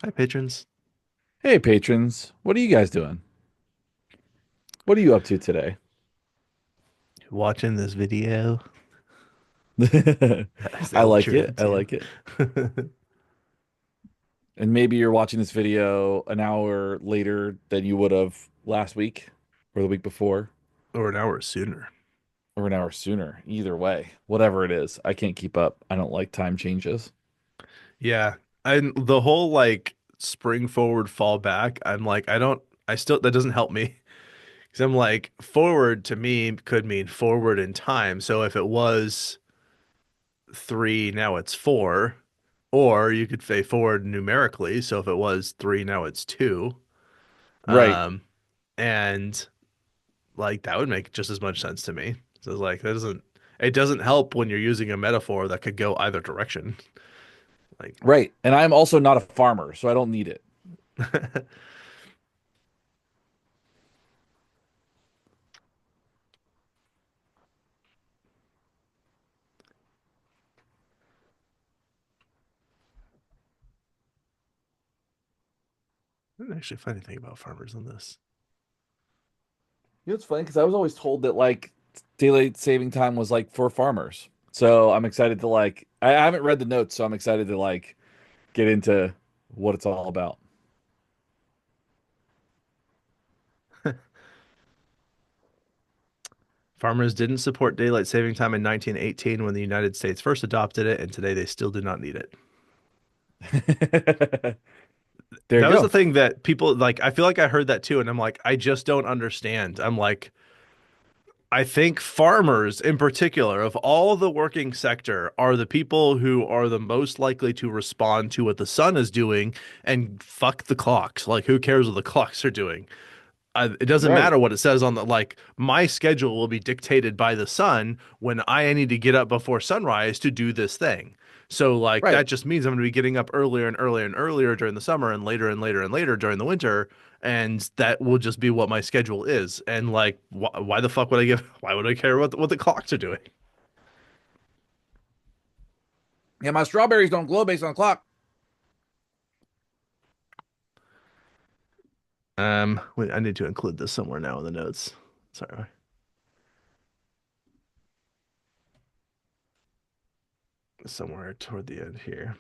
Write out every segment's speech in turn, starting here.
Hi, patrons. Hey patrons, what are you guys doing? What are you up to today? Watching this video. Is I that what like you're it. I into? like it. And maybe you're watching this video an hour later than you would have last week or the week before Or an hour sooner. or an hour sooner. Either way, whatever it is, I can't keep up. I don't like time changes. Yeah. And the whole like spring forward, fall back, I'm like, I still, that doesn't help me. Because I'm like, forward to me could mean forward in time. So if it was three, now it's four. Or you could say forward numerically. So if it was three, now it's two. Right. Um, and like that would make just as much sense to me. So it's like that doesn't it doesn't help when you're using a metaphor that could go either direction. Like Right. And I'm also not a farmer, so I don't need it. I didn't actually find anything about farmers in this. You know, it's funny because I was always told that like daylight saving time was like for farmers. So I'm excited to like I haven't read the notes, so I'm excited to like get into what it's all about. Farmers didn't support daylight saving time in 1918 when the United States first adopted it, and today they still do not need it. There you That was the go. thing that people like. I feel like I heard that too, and I'm like, I just don't understand. I'm like, I think farmers in particular, of all the working sector, are the people who are the most likely to respond to what the sun is doing and fuck the clocks. Like, who cares what the clocks are doing? It doesn't Right. matter what it says on the like. My schedule will be dictated by the sun when I need to get up before sunrise to do this thing. So like Right. that just means I'm going to be getting up earlier and earlier and earlier during the summer and later and later and later during the winter, and that will just be what my schedule is. And like, why the fuck would I give? Why would I care what the clocks are doing? Yeah, my strawberries don't glow based on the clock. Wait, I need to include this somewhere now in the notes. Sorry. Somewhere toward the end here.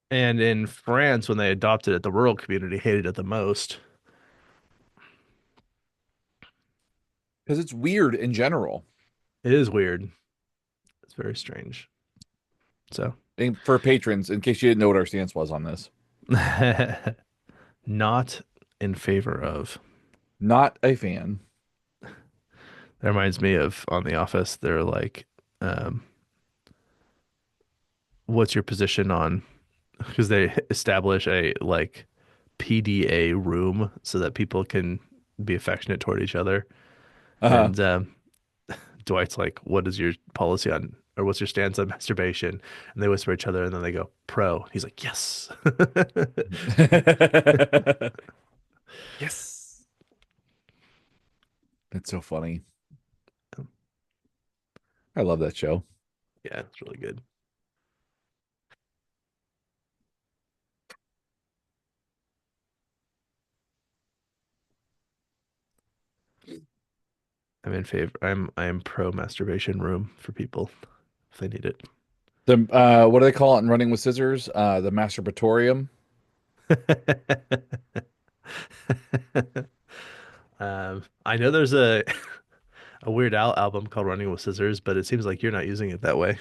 And in France, when they adopted it, the rural community hated it the most. Because it's weird in general. It is weird. It's very strange. So, And for patrons, in case you didn't know what our stance was on this, not in favor of. not a fan. That reminds me of on The Office. They're like, um, "What's your position on?" Because they establish a like PDA room so that people can be affectionate toward each other. Uh-huh. And Dwight's like, "What is your policy on, or what's your stance on masturbation?" And they whisper each other, and then they go, "Pro." He's like, "Yes." Yes. That's so funny. I love that show. Yeah, it's really good. I'm in favor. I'm pro masturbation room for people if they need it. The what do they call it in Running with Scissors? The masturbatorium. I know there's a Weird Al album called Running with Scissors, but it seems like you're not using it that way.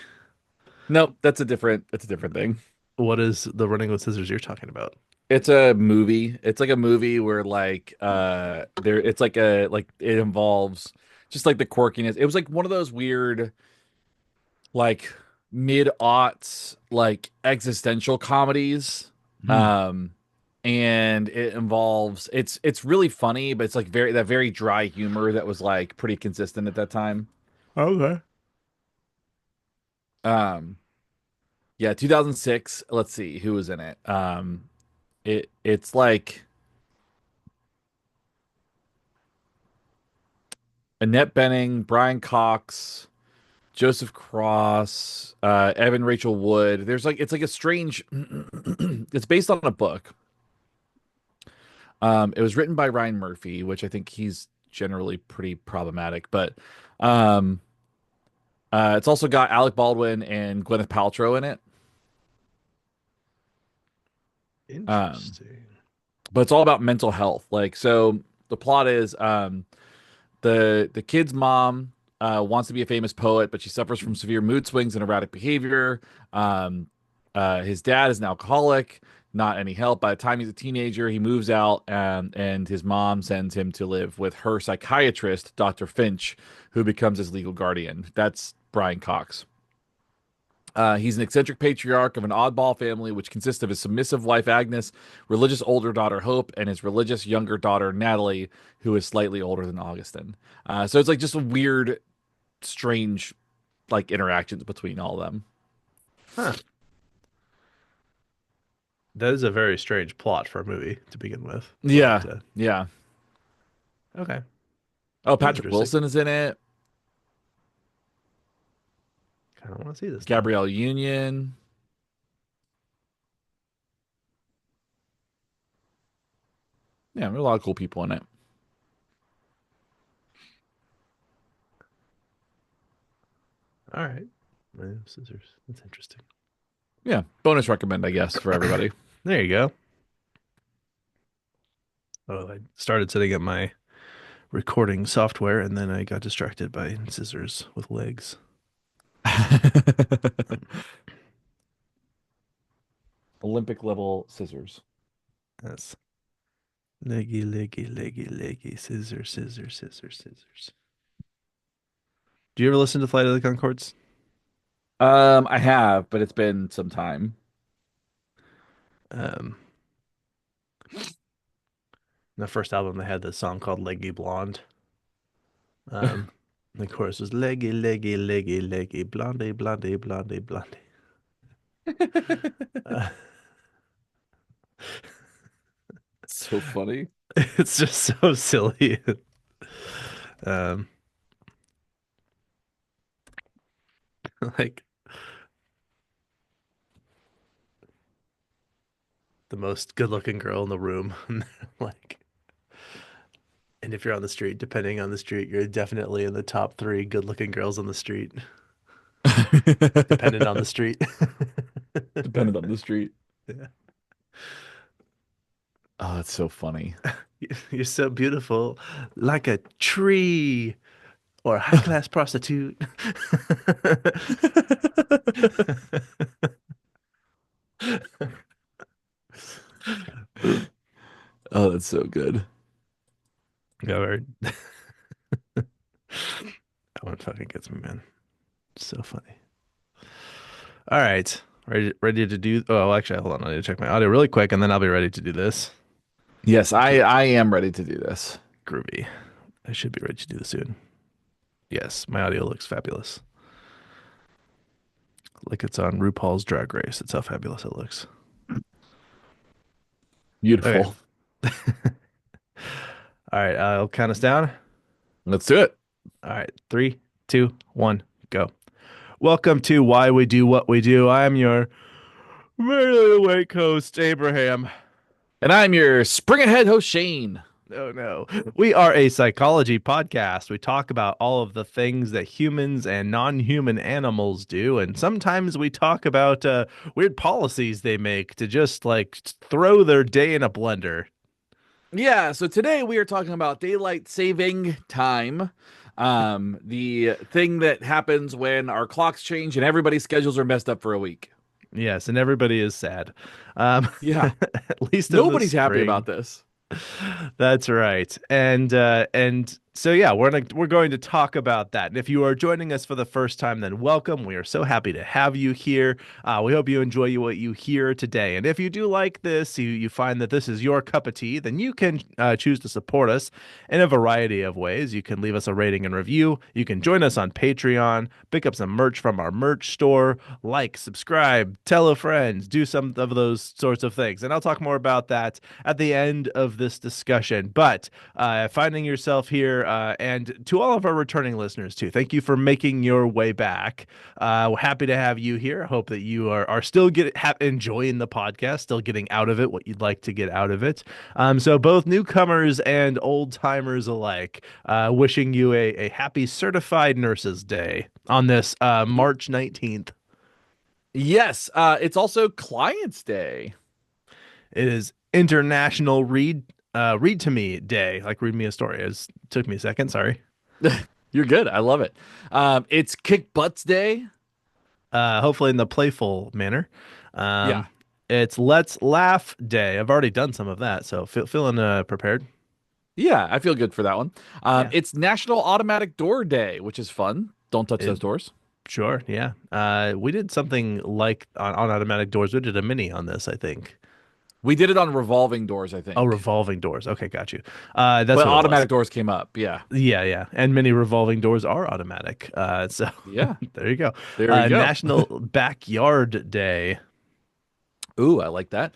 Nope, that's a different thing. What is the Running with Scissors you're talking about? It's a movie. It's like a movie where like there it's like a like it involves just like the quirkiness. It was like one of those weird like mid-aughts like existential comedies. Hmm. Um and it involves it's really funny, but it's like very dry humor that was like pretty consistent at that time. Okay. Um yeah, 2006. Let's see who was in it. It's like Annette Bening, Brian Cox, Joseph Cross, Evan Rachel Wood. There's like it's like a strange. It's based on a book. It was written by Ryan Murphy, which I think he's generally pretty problematic, but um, it's also got Alec Baldwin and Gwyneth Paltrow in it. Um, Interesting. but it's all about mental health. Like, so the plot is the kid's mom wants to be a famous poet, but she suffers from severe mood swings and erratic behavior. Um, his dad is an alcoholic, not any help. By the time he's a teenager, he moves out, and his mom sends him to live with her psychiatrist, Dr. Finch, who becomes his legal guardian. That's Brian Cox. He's an eccentric patriarch of an oddball family, which consists of his submissive wife Agnes, religious older daughter Hope, and his religious younger daughter Natalie, who is slightly older than Augustin. So it's like just a weird, strange, like interactions between all of them. Huh. That is a very strange plot for a movie to begin with. But Yeah, yeah. okay, Oh, that's Patrick interesting. Wilson is in it. Kind of want to see this now. Gabrielle Union. Yeah, there are a lot of cool people in it. All right. Scissors. That's interesting. Yeah, bonus recommend, I guess, for everybody. There you go. Oh, I started setting up my recording software and then I got distracted by scissors with legs. Olympic level scissors. That's leggy, leggy, leggy, leggy, scissors, scissors, scissors, scissors. Do you ever listen to Flight of the Conchords? I have, but it's been some time. Um, the first album they had this song called Leggy Blonde. Um, the chorus was leggy, leggy, leggy, leggy, blondie, blondie, blondie, blondie. Uh, So funny. it's just so silly. Um, like the most good-looking girl in the room. Like, and if you're on the street, depending on the street, you're definitely in the top three good-looking girls on the street, depending on the street. Dependent on the street. Yeah. Oh, that's so funny. You're so beautiful, like a tree or a high-class prostitute. Oh, that's so good. Yeah, word. That one fucking gets me, man. So funny. All right. Ready to do oh actually hold on, I need to check my audio really quick and then I'll be ready to do this. Yes, Keep I am ready to do this. groovy. I should be ready to do this soon. Yes, my audio looks fabulous. Like it's on RuPaul's Drag Race. That's how fabulous it looks. Okay. Beautiful. All right, I'll count us down. Let's do it. All right, three, two, one, go. Welcome to Why We Do What We Do. I'm your very awake host, Abraham. And I'm your spring ahead host, Shane. Oh no. We are a psychology podcast. We talk about all of the things that humans and non-human animals do, and sometimes we talk about weird policies they make to just like throw their day in a blender. Yeah, so today we are talking about daylight saving time. The thing that happens when our clocks change and everybody's schedules are messed up for a week. Yes, and everybody is sad. Yeah, At least in the nobody's happy spring. about this. That's right. And so yeah, we're going to talk about that. And if you are joining us for the first time, then welcome. We are so happy to have you here. We hope you enjoy what you hear today. And if you do like this, you find that this is your cup of tea, then you can choose to support us in a variety of ways. You can leave us a rating and review. You can join us on Patreon, pick up some merch from our merch store, like, subscribe, tell a friend, do some of those sorts of things. And I'll talk more about that at the end of this discussion. But finding yourself here and to all of our returning listeners too. Thank you for making your way back. We're happy to have you here. I hope that you are still enjoying the podcast, still getting out of it what you'd like to get out of it. So both newcomers and old timers alike, wishing you a happy Certified Nurses Day on this March 19th. Yes, it's also Clients Day. It is International Read to Me Day. Like read me a story. It took me a second. Sorry. You're good. I love it. It's Kick Butts Day. Hopefully in the playful manner. Yeah. It's Let's Laugh Day. I've already done some of that, so feeling prepared. Yeah, I feel good for that one. Yeah. It's National Automatic Door Day, which is fun. Don't touch those It, doors. sure. Yeah. We did something like on automatic doors. We did a mini on this, I think. We did it on revolving doors, I Oh, think. revolving doors. Okay, got you. That's But what it was. automatic doors came up. Yeah. Yeah, yeah. And many revolving doors are automatic. So Yeah. there you go. There you go. National Backyard Day. Ooh, I like that.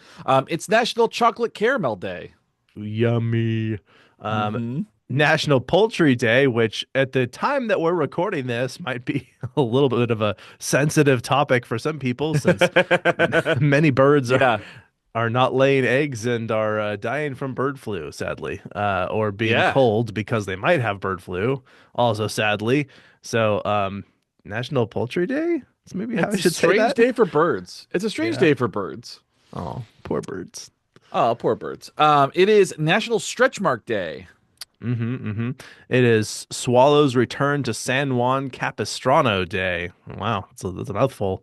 It's National Chocolate Caramel Day. Yummy. Um, Hmm. National Poultry Day, which at the time that we're recording this might be a little bit of a sensitive topic for some people, since many birds Yeah. are not laying eggs and are dying from bird flu, sadly, or being Yeah. cold because they might have bird flu, also sadly. So, National Poultry Day? That's maybe how I It's a should say strange that. day for birds. It's a strange Yeah. day for birds. Oh, poor birds. Oh, poor birds. It is National Stretch Mark Day. Mm-hmm, mm-hmm. It is Swallow's Return to San Juan Capistrano Day. Wow, that's a mouthful.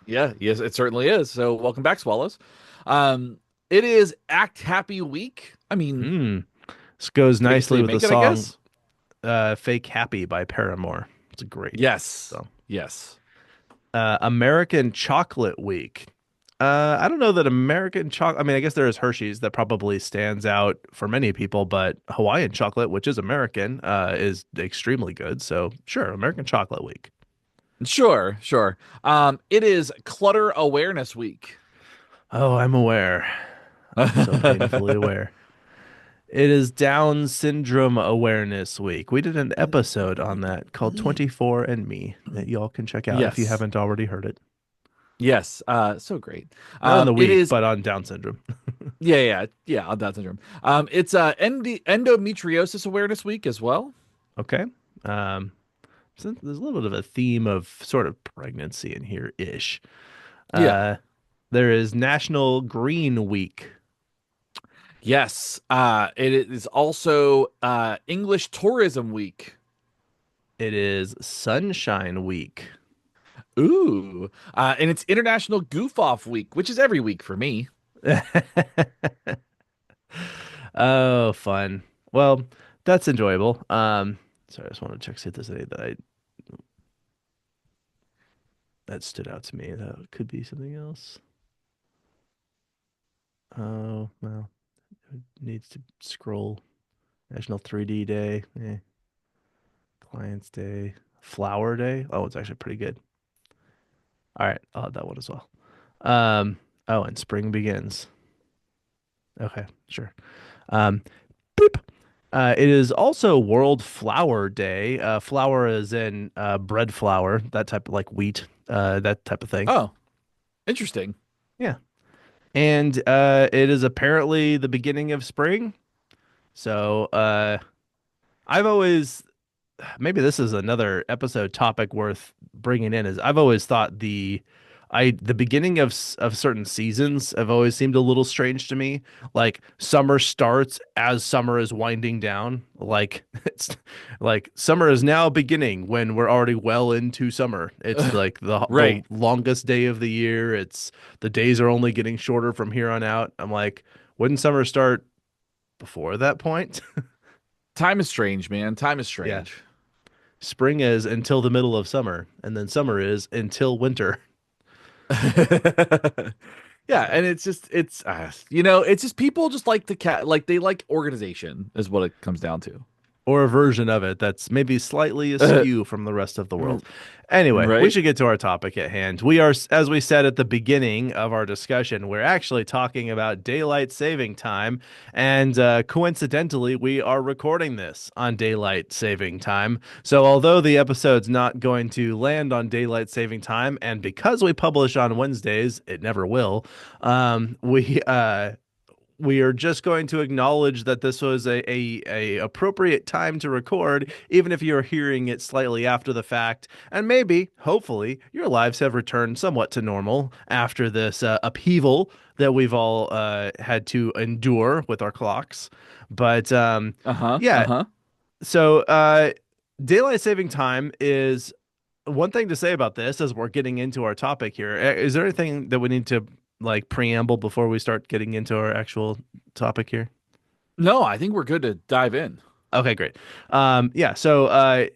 Yeah, yes, it certainly is. So welcome back, Swallows. It is Act Happy Week. I mean, Mm. This goes famously nicely with the make it, I song guess. Fake Happy by Paramore. It's a great Yes. song. Yes. American Chocolate Week. I don't know that American chocolate. I mean, I guess there is Hershey's that probably stands out for many people, but Hawaiian chocolate, which is American, is extremely good. So sure, American Chocolate Week. Sure, sure. It is Clutter Awareness Week. Oh, I'm aware. I'm so painfully aware. It is Down Syndrome Awareness Week. We did an episode on that called 24 and Me that y'all can check out if you Yes. haven't already heard it. Yes. So great. Not on the It week, is but on Down syndrome. yeah, on Down syndrome. It's Endometriosis Awareness Week as well. Okay. Um, so there's a little bit of a theme of sort of pregnancy in here ish. Yeah. Uh, there is National Green Week. Yes. It is also English Tourism Week. It is Sunshine Week. Ooh. And it's International Goof Off Week, which is every week for me. Oh, fun. Well, that's enjoyable. Sorry, I just want to check see if there's any that stood out to me. That could be something else. Oh, well, it needs to scroll. National 3D Day, Clients Day, Flower Day. Oh, it's actually pretty good. All right, I'll have that one as well. Oh, and Spring Begins. Okay, sure. Um, Boop. It is also World Flour Day. Flour is in bread flour, that type of like wheat, that type of thing. Oh, interesting. Yeah. And it is apparently the beginning of spring. So I've always, maybe this is another episode topic worth bringing in, is I've always thought the beginning of certain seasons have always seemed a little strange to me. Like summer starts as summer is winding down. Like it's like summer is now beginning when we're already well into summer. It's like the Right. longest day of the year. It's the days are only getting shorter from here on out. I'm like, wouldn't summer start before that point? Time is strange, man. Time is Yeah. strange. Spring is until the middle of summer, and then summer is until winter. Yeah, and it's just people just like the cat like they like organization is what it comes down to. or a version of it that's maybe slightly askew from the rest of the world. Anyway, we Right? should get to our topic at hand. We are, as we said at the beginning of our discussion, we're actually talking about daylight saving time. And coincidentally, we are recording this on daylight saving time. So, although the episode's not going to land on daylight saving time, and because we publish on Wednesdays, it never will, we are just going to acknowledge that this was a appropriate time to record, even if you're hearing it slightly after the fact. And maybe, hopefully, your lives have returned somewhat to normal after this upheaval that we've all had to endure with our clocks. But Uh-huh. yeah, Uh-huh. so daylight saving time is one thing to say about this as we're getting into our topic here. Is there anything that we need to like preamble before we start getting into our actual topic here? No, I think we're good to dive in. Okay, great. Yeah, so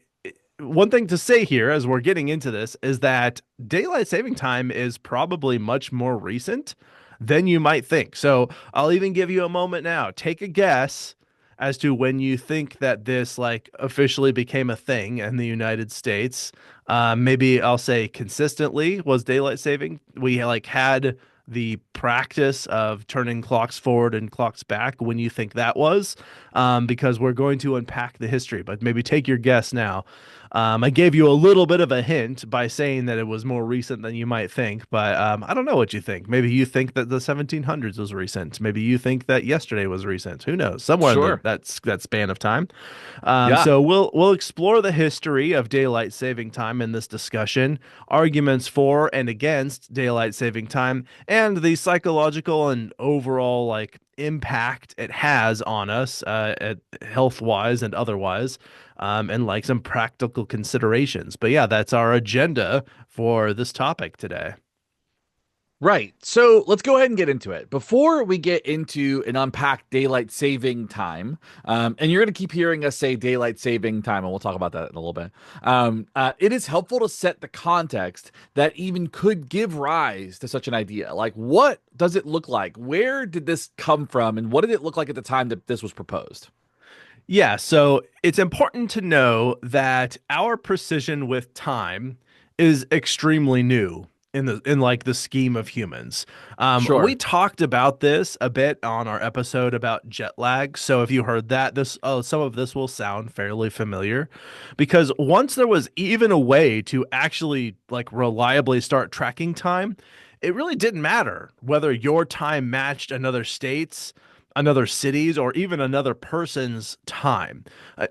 one thing to say here as we're getting into this is that daylight saving time is probably much more recent than you might think. So I'll even give you a moment now. Take a guess as to when you think that this like officially became a thing in the United States. Maybe I'll say consistently was daylight saving. We like had the practice of turning clocks forward and clocks back when you think that was, because we're going to unpack the history. But maybe take your guess now. I gave you a little bit of a hint by saying that it was more recent than you might think, but I don't know what you think. Maybe you think that the 1700s was recent. Maybe you think that yesterday was recent. Who knows? Somewhere in Sure. that span of time. Yeah. So we'll explore the history of daylight saving time in this discussion, arguments for and against daylight saving time, and the psychological and overall like impact it has on us, health wise and otherwise, and like some practical considerations. But yeah, that's our agenda for this topic today. Right. So let's go ahead and get into it. Before we get into an unpack daylight saving time, and you're going to keep hearing us say daylight saving time, and we'll talk about that in a little bit. It is helpful to set the context that even could give rise to such an idea. Like, what does it look like? Where did this come from? And what did it look like at the time that this was proposed? Yeah, so it's important to know that our precision with time is extremely new in like the scheme of humans. We Sure. talked about this a bit on our episode about jet lag. So if you heard that, this some of this will sound fairly familiar because once there was even a way to actually like reliably start tracking time, it really didn't matter whether your time matched another state's, another city's, or even another person's time.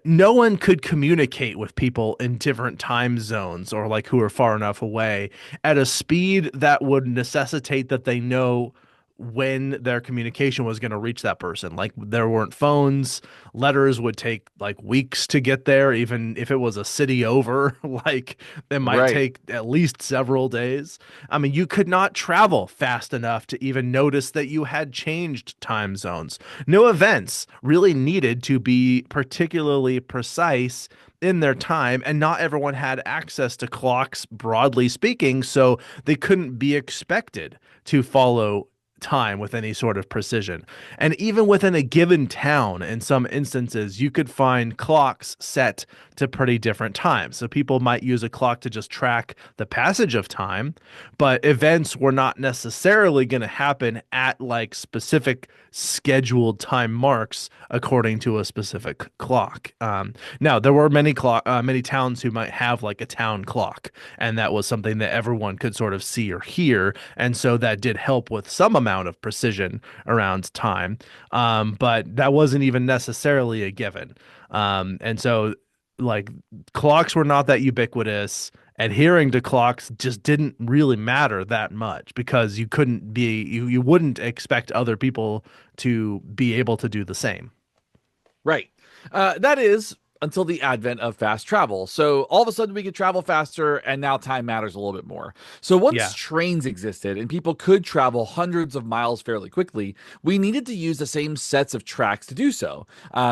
No one could communicate with people in different time zones or like who are far enough away at a speed that would necessitate that they know when their communication was going to reach that person. Like there weren't phones, letters would take like weeks to get there, even if it was a city over, like it might Right. take at least several days. I mean, you could not travel fast enough to even notice that you had changed time zones. No events really needed to be particularly precise in their time, and not everyone had access to clocks, broadly speaking, so they couldn't be expected to follow time with any sort of precision. And even within a given town, in some instances, you could find clocks set to pretty different times. So people might use a clock to just track the passage of time, but events were not necessarily going to happen at like specific scheduled time marks according to a specific clock. Now there were many towns who might have like a town clock, and that was something that everyone could sort of see or hear, and so that did help with some amount of precision around time. But that wasn't even necessarily a given. And so like clocks were not that ubiquitous. Adhering to clocks just didn't really matter that much because you couldn't be you wouldn't expect other people to be able to do the same. Right. That is until the advent of fast travel. So all of a sudden we could travel faster and now time matters a little bit more. So once Yeah. trains existed and people could travel hundreds of miles fairly quickly, we needed to use the same sets of tracks to do so.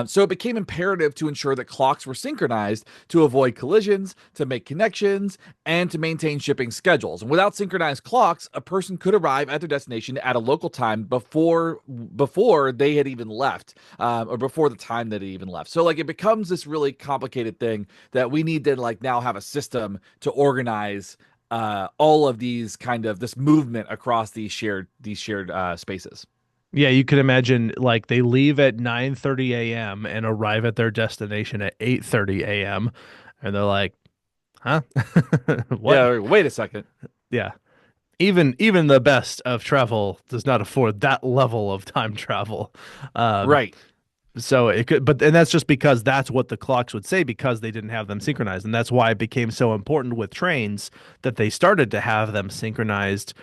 So it became imperative to ensure that clocks were synchronized to avoid collisions, to make connections, and to maintain shipping schedules. And without synchronized clocks, a person could arrive at their destination at a local time before they had even left, or before the time that it even left. So like it becomes this really really complicated thing that we need to like now have a system to organize all of these kind of this movement across these shared spaces. Yeah, you can imagine like they leave at 9:30 a.m. and arrive at their destination at 8:30 a.m. and they're like, "Huh? What?" Yeah, wait a second. Yeah. Even the best of travel does not afford that level of time travel. Um, Right. so it could, but and that's just because that's what the clocks would say because they didn't have them synchronized, and that's why it became so important with trains that they started to have them synchronized,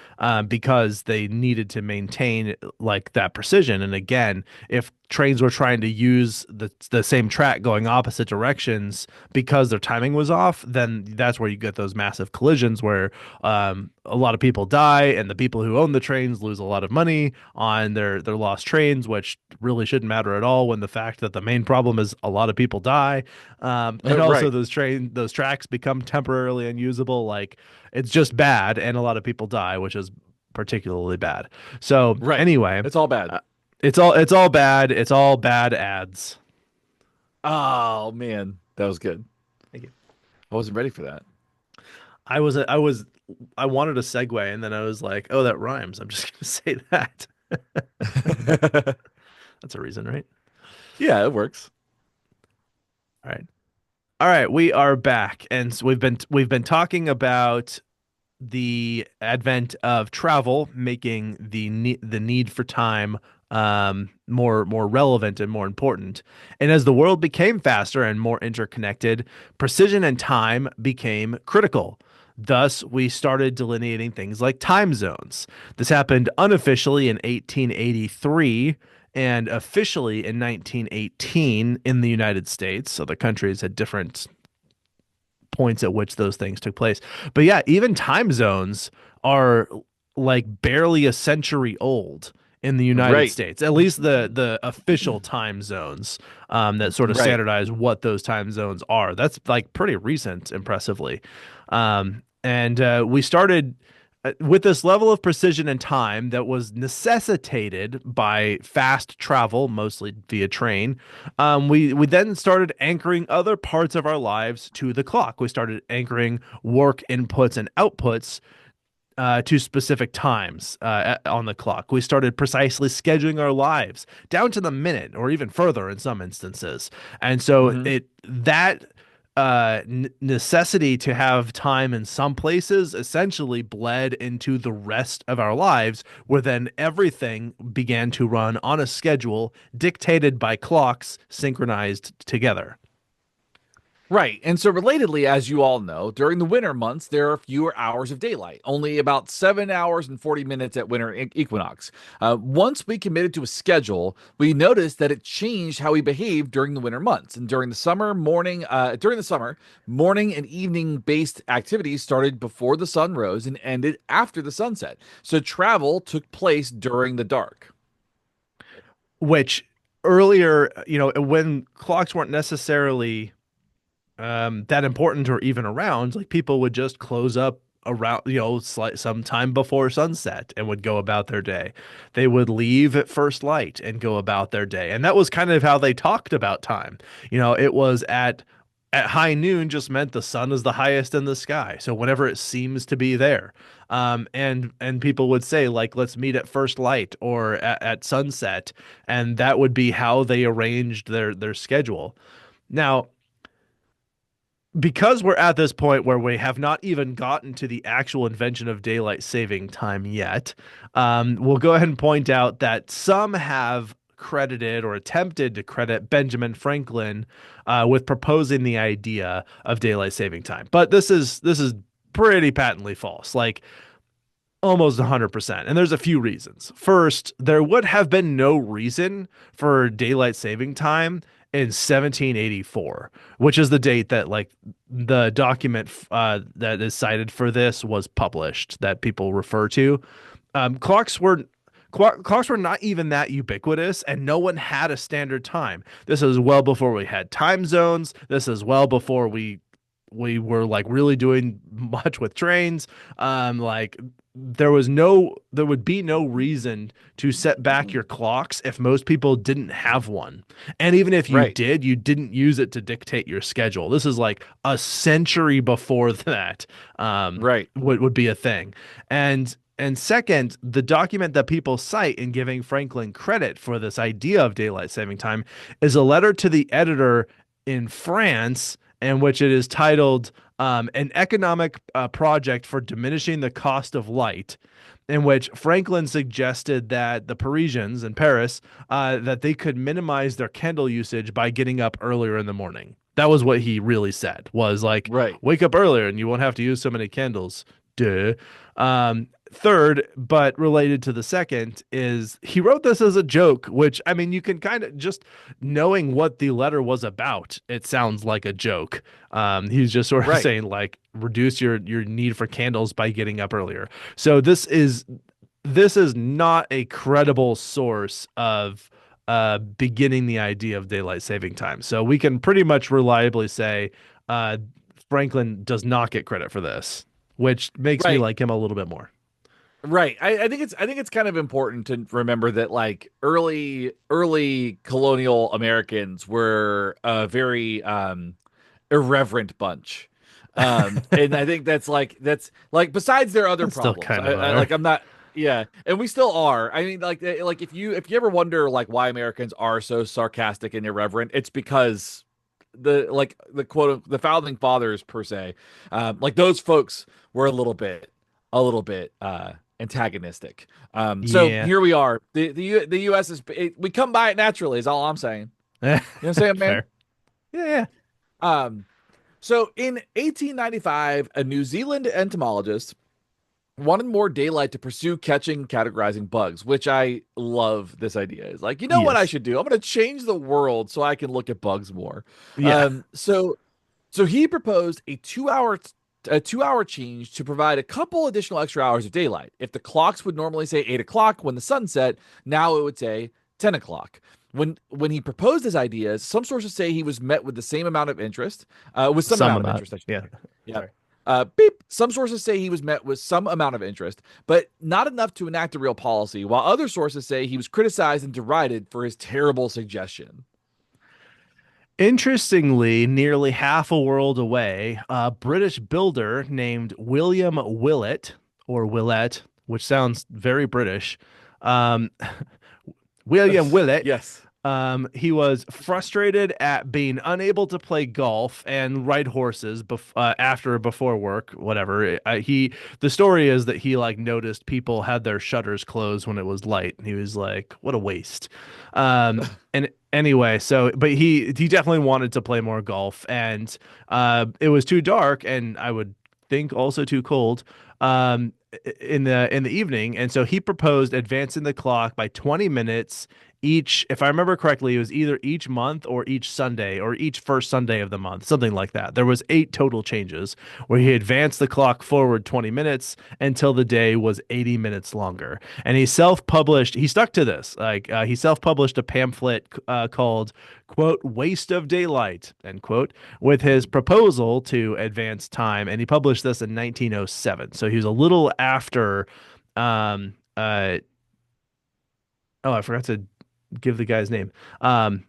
because they needed to maintain like that precision. And again, if trains were trying to use the same track going opposite directions because their timing was off, then that's where you get those massive collisions where a lot of people die, and the people who own the trains lose a lot of money on their lost trains, which really shouldn't matter at all when the fact that the main problem is a lot of people die. And also Right. those tracks become temporarily unusable. Like it's just bad, and a lot of people die, which is particularly bad. So Right. anyway, It's all bad. uh, it's all bad. It's all bad ads. Oh man, that was good. Thank you. I wasn't ready for that. I wanted a segue, and then I was like, oh, that rhymes. I'm just gonna say that. That's a reason, right? Yeah, it works. All right. All right, we are back, and so we've been talking about the advent of travel, making the need for time more relevant and more important. And as the world became faster and more interconnected, precision and time became critical. Thus, we started delineating things like time zones. This happened unofficially in 1883 and officially in 1918 in the United States. So the countries had different points at which those things took place. But yeah, even time zones are like barely a century old in the United Right. States. At least the official time zones that sort of Right. standardize what those time zones are. That's like pretty recent, impressively. And we started with this level of precision and time that was necessitated by fast travel, mostly via train. We then started anchoring other parts of our lives to the clock. We started anchoring work inputs and outputs to specific times on the clock. We started precisely scheduling our lives down to the minute, or even further in some instances. And so Hmm. it that necessity to have time in some places essentially bled into the rest of our lives, where then everything began to run on a schedule dictated by clocks synchronized together. Right. And so, relatedly, as you all know, during the winter months, there are fewer hours of daylight, only about 7 hours and 40 minutes at winter equinox. Once we committed to a schedule, we noticed that it changed how we behaved during the winter months. And during the summer, morning and evening based activities started before the sun rose and ended after the sunset. So, travel took place during the dark. Which earlier, when clocks weren't necessarily that important or even around, like people would just close up around, sometime before sunset and would go about their day. They would leave at first light and go about their day. And that was kind of how they talked about time. It was at high noon just meant the sun is the highest in the sky. So whenever it seems to be there. And people would say like, let's meet at first light or at sunset. And that would be how they arranged their schedule. Now, because we're at this point where we have not even gotten to the actual invention of daylight saving time yet, we'll go ahead and point out that some have credited or attempted to credit Benjamin Franklin with proposing the idea of daylight saving time. But this is pretty patently false, like almost 100%. And there's a few reasons. First, there would have been no reason for daylight saving time in 1784, which is the date that like the document that is cited for this was published that people refer to. Clocks were not even that ubiquitous, and no one had a standard time. This is well before we had time zones. This is well before we we were like really doing much with trains. Like there would be no reason to set back your clocks if most people didn't have one. And even if you Right. did, you didn't use it to dictate your schedule. This is like a century before that, Right. would be a thing. And second, the document that people cite in giving Franklin credit for this idea of daylight saving time is a letter to the editor in France, in which it is titled An Economic Project for Diminishing the Cost of Light, in which Franklin suggested that the Parisians in Paris that they could minimize their candle usage by getting up earlier in the morning. That was what he really said, was like, Right. wake up earlier and you won't have to use so many candles. Duh. Third, but related to the second, is he wrote this as a joke, which I mean, you can kind of just knowing what the letter was about, it sounds like a joke. He's just sort of Right. saying like reduce your need for candles by getting up earlier. So this is not a credible source of beginning the idea of daylight saving time. So we can pretty much reliably say Franklin does not get credit for this, which makes me Right. like him a little bit more. Right. I think it's kind of important to remember that like early colonial Americans were a very irreverent bunch. And I think that's like besides their other Still problems. kind of are. Like I'm not yeah, and we still are. I mean like if you ever wonder like why Americans are so sarcastic and irreverent, it's because the quote the founding fathers per se like those folks were a little bit antagonistic. So Yeah. here we are. The US we come by it naturally is all I'm saying. You know what I'm saying, man? Fair. Yeah, yeah. Um so in 1895 a New Zealand entomologist wanted more daylight to pursue catching categorizing bugs, which I love this idea. Is like, you know what I Yes. should do? I'm going to change the world so I can look at bugs more. Yeah. So he proposed a 2 hour change to provide a couple additional extra hours of daylight. If the clocks would normally say 8 o'clock when the sun set, now it would say 10 o'clock. When he proposed his ideas, some sources say he was met with the same amount of interest, with some Some amount of amount. interest, I should Yeah. say. Yeah. Sorry. Beep. Some sources say he was met with some amount of interest, but not enough to enact a real policy, while other sources say he was criticized and derided for his terrible suggestion. Interestingly, nearly half a world away, a British builder named William Willett, or Willett, which sounds very British, um, William Willett. Yes. He was frustrated at being unable to play golf and ride horses after or before work, whatever. The story is that he like noticed people had their shutters closed when it was light. And he was like, "What a waste." And anyway, but he definitely wanted to play more golf, and it was too dark, and I would think also too cold. In the evening, and so he proposed advancing the clock by 20 minutes each. If I remember correctly, it was either each month or each Sunday or each first Sunday of the month, something like that. There was 8 total changes where he advanced the clock forward 20 minutes until the day was 80 minutes longer. And he stuck to this. Like he self-published a pamphlet called quote "Waste of Daylight" end quote, with his proposal to advance time, and he published this in 1907. So he was a little after. Oh, I forgot to give the guy's name. Um,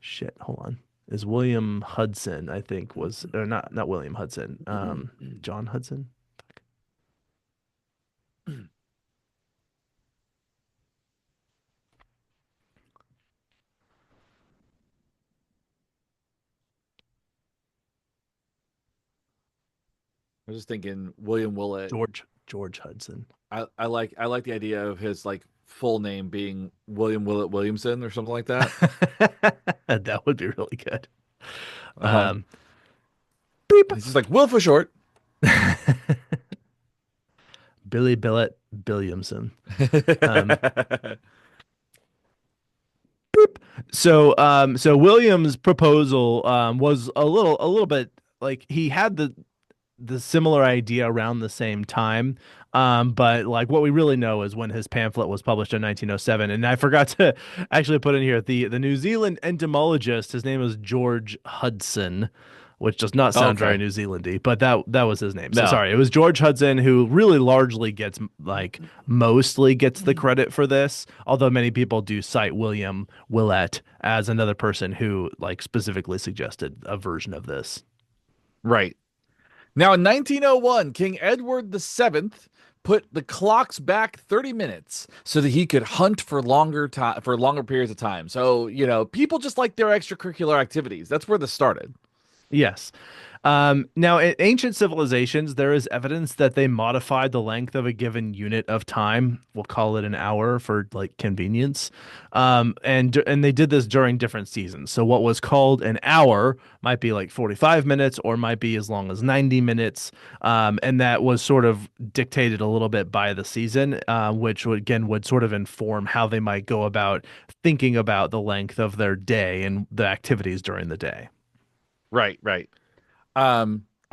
Shit, hold on. Is William Hudson? I think was or not William Hudson. John Hudson. I was just thinking William Willett. George Hudson. I like the idea of his like full name being William Willett Williamson or something like that. That would be really good. Um, Um, Beep. he's just like Will for short. Billy Billet Billiamson. Um, so Williams' proposal was a little bit like he had the similar idea around the same time. But like what we really know is when his pamphlet was published in 1907. And I forgot to actually put in here the New Zealand entomologist, his name is George Hudson, which does not sound very Okay. New Zealandy, but that was his name. So No. sorry, it was George Hudson who really largely gets like mostly gets the credit for this, although many people do cite William Willett as another person who like specifically suggested a version of this. Right. Now, in 1901, King Edward VII put the clocks back 30 minutes so that he could hunt for longer time for longer periods of time. So, people just like their extracurricular activities. That's where this started. Yes. Now, in ancient civilizations, there is evidence that they modified the length of a given unit of time. We'll call it an hour for like convenience. And they did this during different seasons. So what was called an hour might be like 45 minutes or might be as long as 90 minutes. And that was sort of dictated a little bit by the season, which would sort of inform how they might go about thinking about the length of their day and the activities during the day. Right, right. I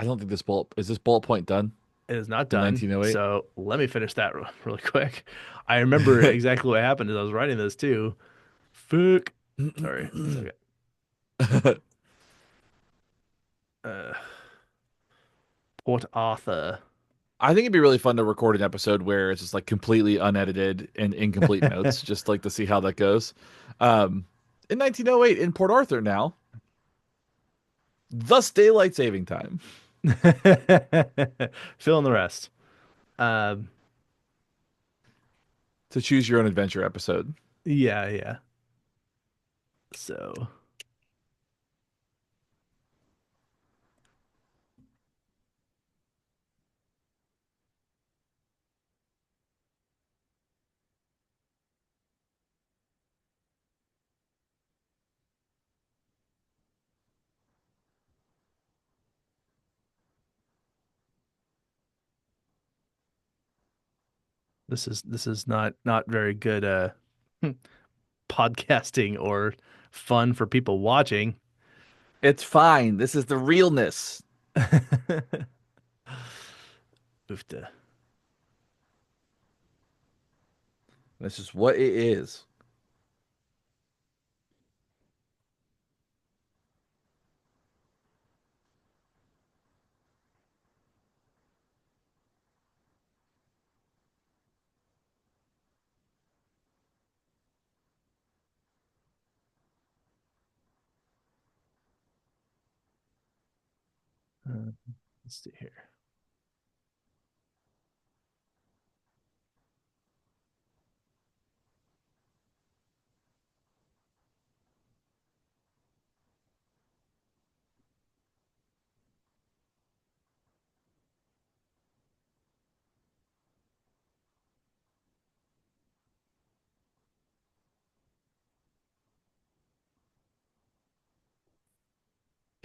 don't think this bullet point done It is not in done. 1908? So let me finish that really quick. I remember exactly what happened as I was writing this too. Fuck. Sorry. It's okay. Uh, Port Arthur. I think it'd be really fun to record an episode where it's just like completely unedited and incomplete notes, just like to see how that goes. In 1908, in Port Arthur now, thus daylight saving time. Fill in the rest. Um, To choose your own adventure episode. yeah, yeah. So this is not very good podcasting or fun for people watching. It's fine. This is the realness. Oofta. This is what it is. Let's see here.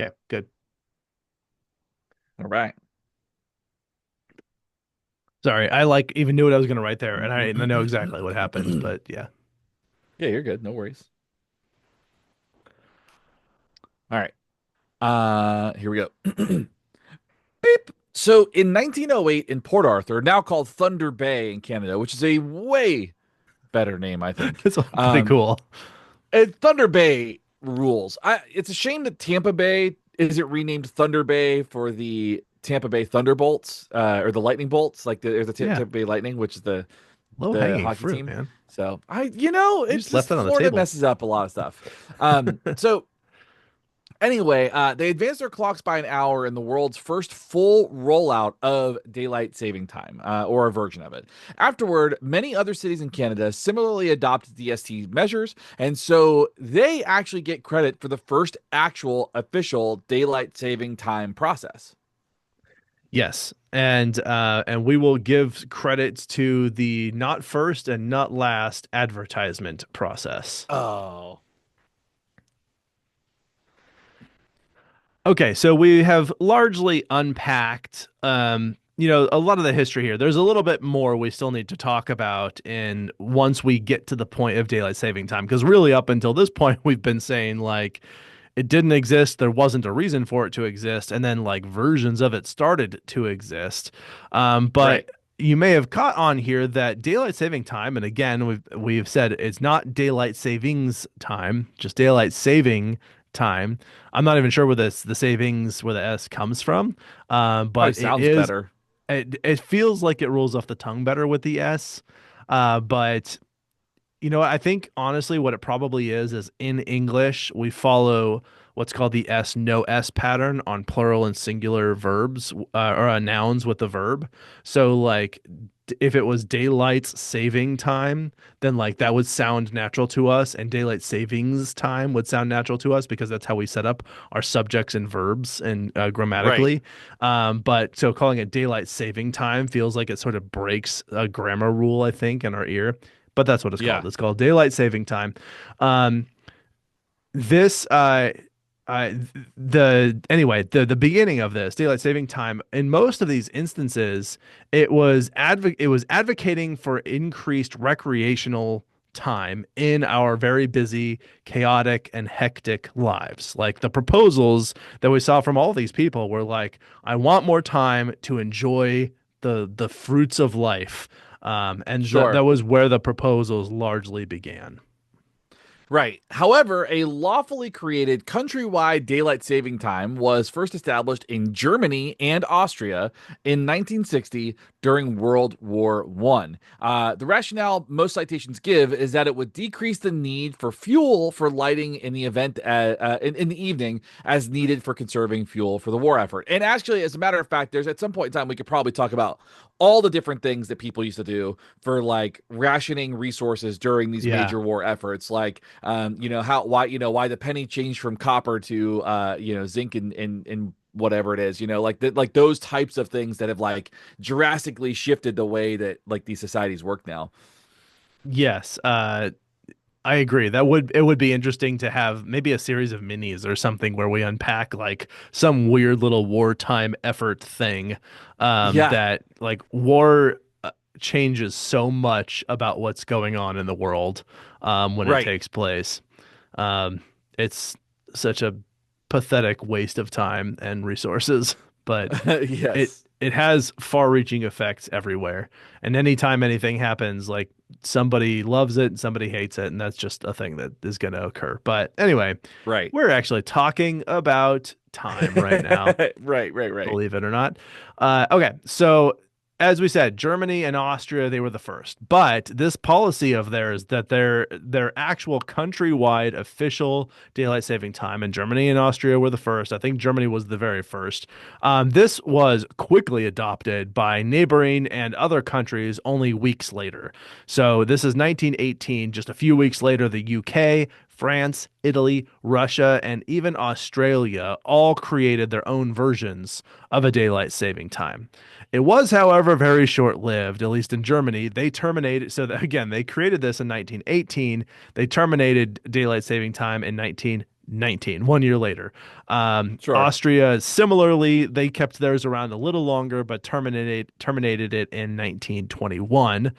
Okay, good. All right. Sorry, I like even knew what I was gonna write there, and I know exactly what happened, but yeah. Yeah, you're good. No worries. All right. Here we go. Beep. So in 1908 in Port Arthur, now called Thunder Bay in Canada, which is a way better name, I think. It's pretty Um, cool. and Thunder Bay rules. It's a shame that Tampa Bay isn't renamed Thunder Bay for the Tampa Bay Thunderbolts, or the Lightning Bolts, like there's the Yeah, Tampa Bay Lightning, which is low the hanging hockey fruit, team. man. So You it's just left just that on the Florida table. messes up a lot of stuff. So anyway, they advanced their clocks by an hour in the world's first full rollout of daylight saving time, or a version of it. Afterward, many other cities in Canada similarly adopted DST measures, and so they actually get credit for the first actual official daylight saving time process. Yes, and we will give credits to the not first and not last advertisement process. Oh, Okay, so we have largely unpacked, a lot of the history here. There's a little bit more we still need to talk about in once we get to the point of daylight saving time, because really up until this point, we've been saying like it didn't exist, there wasn't a reason for it to exist, and then like versions of it started to exist. But right. you may have caught on here that daylight saving time, and again, we've said it's not daylight savings time, just daylight saving time. I'm not even sure where the savings where the S comes from, Probably but sounds better. it feels like it rolls off the tongue better with the S. But I think honestly, what it probably is in English, we follow what's called the S no S pattern on plural and singular verbs or nouns with the verb. So, like, if it was daylight saving time, then like that would sound natural to us, and daylight savings time would sound natural to us because that's how we set up our subjects and verbs and Right. grammatically. But so calling it daylight saving time feels like it sort of breaks a grammar rule, I think, in our ear, but that's what it's called. Yeah. It's called daylight saving time. Um, this the anyway the beginning of this daylight saving time in most of these instances it was advocating for increased recreational time in our very busy, chaotic, and hectic lives. Like the proposals that we saw from all these people were like, I want more time to enjoy the fruits of life. That Sure. was where the proposals largely began. Right. However, a lawfully created countrywide daylight saving time was first established in Germany and Austria in 1960 during World War One. The rationale most citations give is that it would decrease the need for fuel for lighting in the event in the evening, as needed for conserving fuel for the war effort. And actually, as a matter of fact, there's at some point in time we could probably talk about all the different things that people used to do for like rationing resources during these Yeah. major war efforts, like how why the penny changed from copper to zinc and whatever it is, like those types of things that have like drastically shifted the way that like these societies work now. Yes. I agree. It would be interesting to have maybe a series of minis or something where we unpack like some weird little wartime effort thing Yeah. that like war changes so much about what's going on in the world when it Right. takes place. Um, it's such a pathetic waste of time and resources, but it Yes. it has far-reaching effects everywhere. And anytime anything happens, like somebody loves it and somebody hates it, and that's just a thing that is going to occur. But anyway, Right. we're actually talking about time right now, Right, right, right. believe it or not. Okay, so as we said, Germany and Austria, they were the first. But this policy of theirs that their actual countrywide official daylight saving time, and Germany and Austria were the first. I think Germany was the very first. This was quickly adopted by neighboring and other countries only weeks later. So this is 1918. Just a few weeks later, the UK, France, Italy, Russia, and even Australia all created their own versions of a daylight saving time. It was, however, very short-lived, at least in Germany. They terminated, so that, again, they created this in 1918. They terminated daylight saving time in 1919, 1 year later. Sure. Austria, similarly, they kept theirs around a little longer, but terminated it in 1921.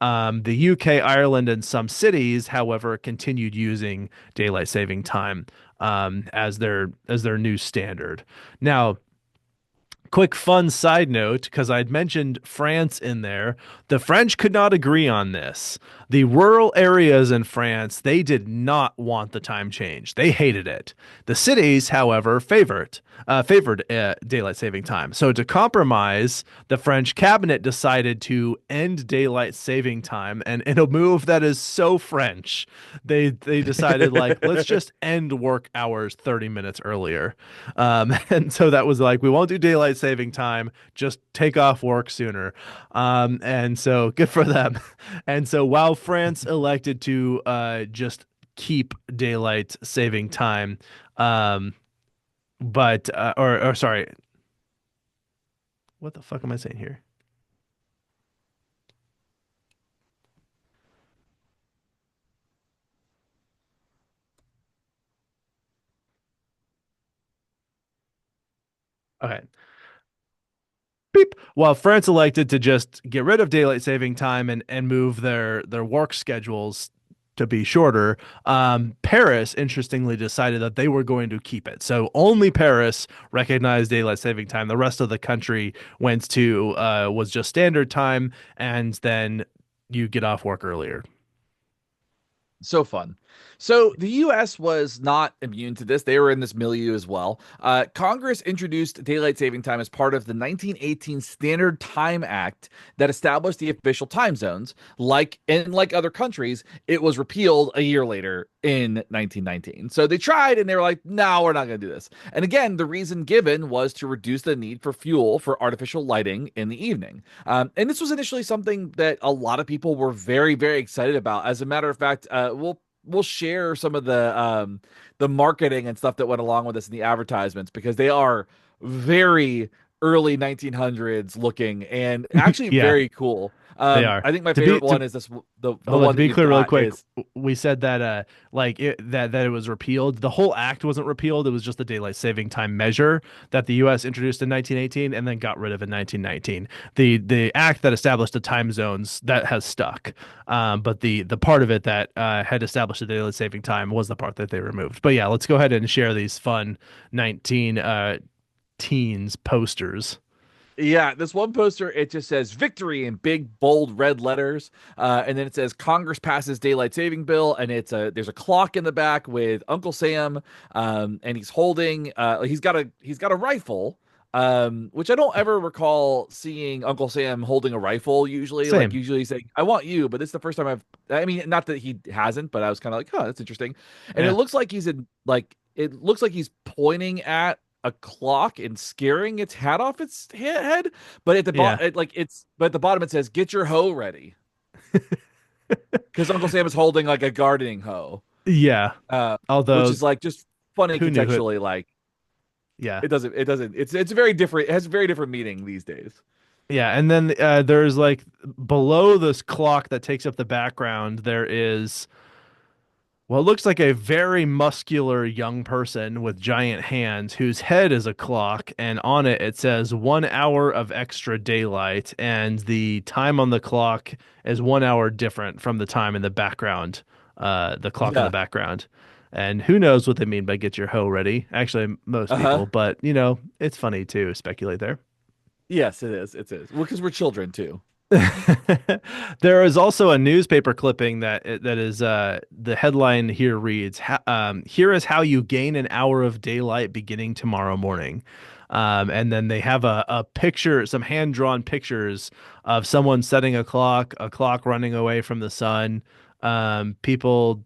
The UK, Ireland, and some cities, however, continued using daylight saving time as their new standard. Now, quick fun side note, because I'd mentioned France in there. The French could not agree on this. The rural areas in France, they did not want the time change. They hated it. The cities, however, favored daylight saving time. So to compromise, the French cabinet decided to end daylight saving time, and in a move that is so French, they decided like let's just end work hours 30 minutes earlier. And so that was like, we won't do daylight saving time, just take off work sooner. And so good for them. And so while France elected to just keep daylight saving time, um, but, or sorry, what the fuck am I saying here? Okay. Beep. While France elected to just get rid of daylight saving time and move their work schedules to be shorter, Paris interestingly decided that they were going to keep it. So only Paris recognized daylight saving time. The rest of the country went to was just standard time, and then you get off work earlier. So fun. So the U.S. was not immune to this. They were in this milieu as well. Congress introduced daylight saving time as part of the 1918 Standard Time Act that established the official time zones. Like other countries, it was repealed a year later in 1919. So they tried and they were like, "No, we're not going to do this." And again, the reason given was to reduce the need for fuel for artificial lighting in the evening. And this was initially something that a lot of people were very, very excited about. As a matter of fact, we'll share some of the marketing and stuff that went along with this in the advertisements because they are very early 1900s looking and actually Yeah, very cool. they are. I think my To be favorite to one is the Hold on, one to that be you've clear, really got quick, is we said that that it was repealed. The whole act wasn't repealed. It was just the daylight saving time measure that the U.S. introduced in 1918 and then got rid of in 1919. The act that established the time zones that has stuck, but the part of it that had established the daylight saving time was the part that they removed. But yeah, let's go ahead and share these fun 19 teens posters. Yeah, this one poster, it just says victory in big, bold red letters. And then it says Congress passes daylight saving bill. And there's a clock in the back with Uncle Sam. And he's holding, he's got a rifle. Which I don't ever recall seeing Uncle Sam holding a rifle usually. Like Same. usually saying, I want you, but this is the first time I mean, not that he hasn't, but I was kind of like, oh, that's interesting. And it Yeah. looks like it looks like he's pointing at a clock and scaring its hat off its head. But at the Yeah. bottom, but at the bottom it says, "Get your hoe ready," because Uncle Sam is holding like a gardening hoe, Yeah. which Although is like just funny who knew it? contextually. Like Yeah. it doesn't. It's very different. It has a very different meaning these days. Yeah, and then there's like below this clock that takes up the background, there is what looks like a very muscular young person with giant hands whose head is a clock, and on it it says 1 hour of extra daylight, and the time on the clock is 1 hour different from the time in the background, the clock in the Yeah. background. And who knows what they mean by get your hoe ready? Actually, most Uh huh. people, but it's funny to speculate there. Yes, it is. It is. Well, because we're children too. There is also a newspaper clipping that is the headline here reads here is how you gain an hour of daylight beginning tomorrow morning. And then they have a picture, some hand-drawn pictures of someone setting a clock running away from the sun, people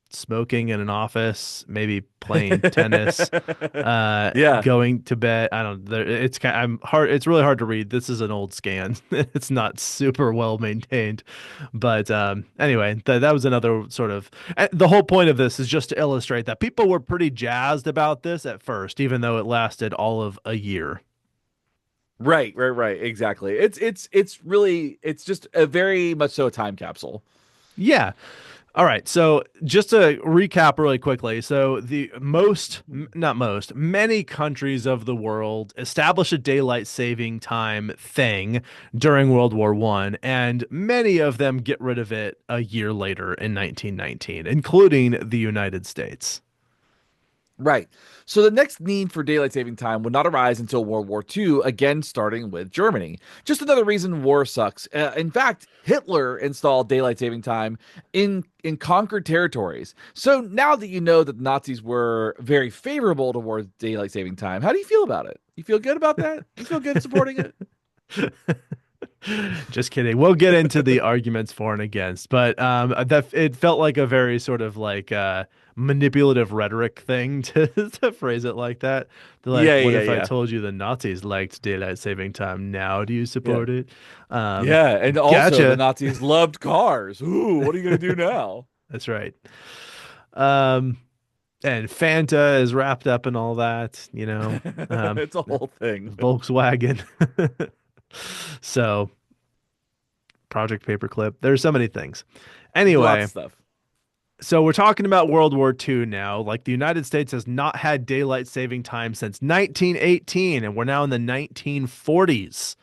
smoking in an office, maybe playing tennis, Yeah. going to bed. I don't. It's kind. I'm hard. It's really hard to read. This is an old scan. It's not super well maintained, but anyway, that was another sort of. The whole point of this is just to illustrate that people were pretty jazzed about this at first, even though it lasted all of a year. Right. Right. Right. Exactly. It's really it's just a very much so a time capsule. Yeah. All right. So just to recap really quickly. So not most, many countries of the world established a daylight saving time thing during World War One, and many of them get rid of it a year later in 1919, including the United States. Right. So the next need for daylight saving time would not arise until World War II, again starting with Germany. Just another reason war sucks. In fact, Hitler installed daylight saving time in conquered territories. So now that you know that the Nazis were very favorable towards daylight saving time, how do you feel about it? You feel good about that? You feel good supporting it? Just kidding. We'll get into the arguments for and against, but that it felt like a very sort of like manipulative rhetoric thing to phrase it like that. They're like, Yeah, "What yeah, if I yeah. told you the Nazis liked daylight saving time? Now do you Yeah. support it?" Yeah, and also the Gotcha. Nazis loved cars. Ooh, what are you going to do now? That's right. Um, and Fanta is wrapped up in all that, It's a whole thing. Volkswagen. So Project Paperclip. There's so many things. Lots Anyway, of stuff. so we're talking about World War II now. Like the United States has not had daylight saving time since 1918, and we're now in the 1940s.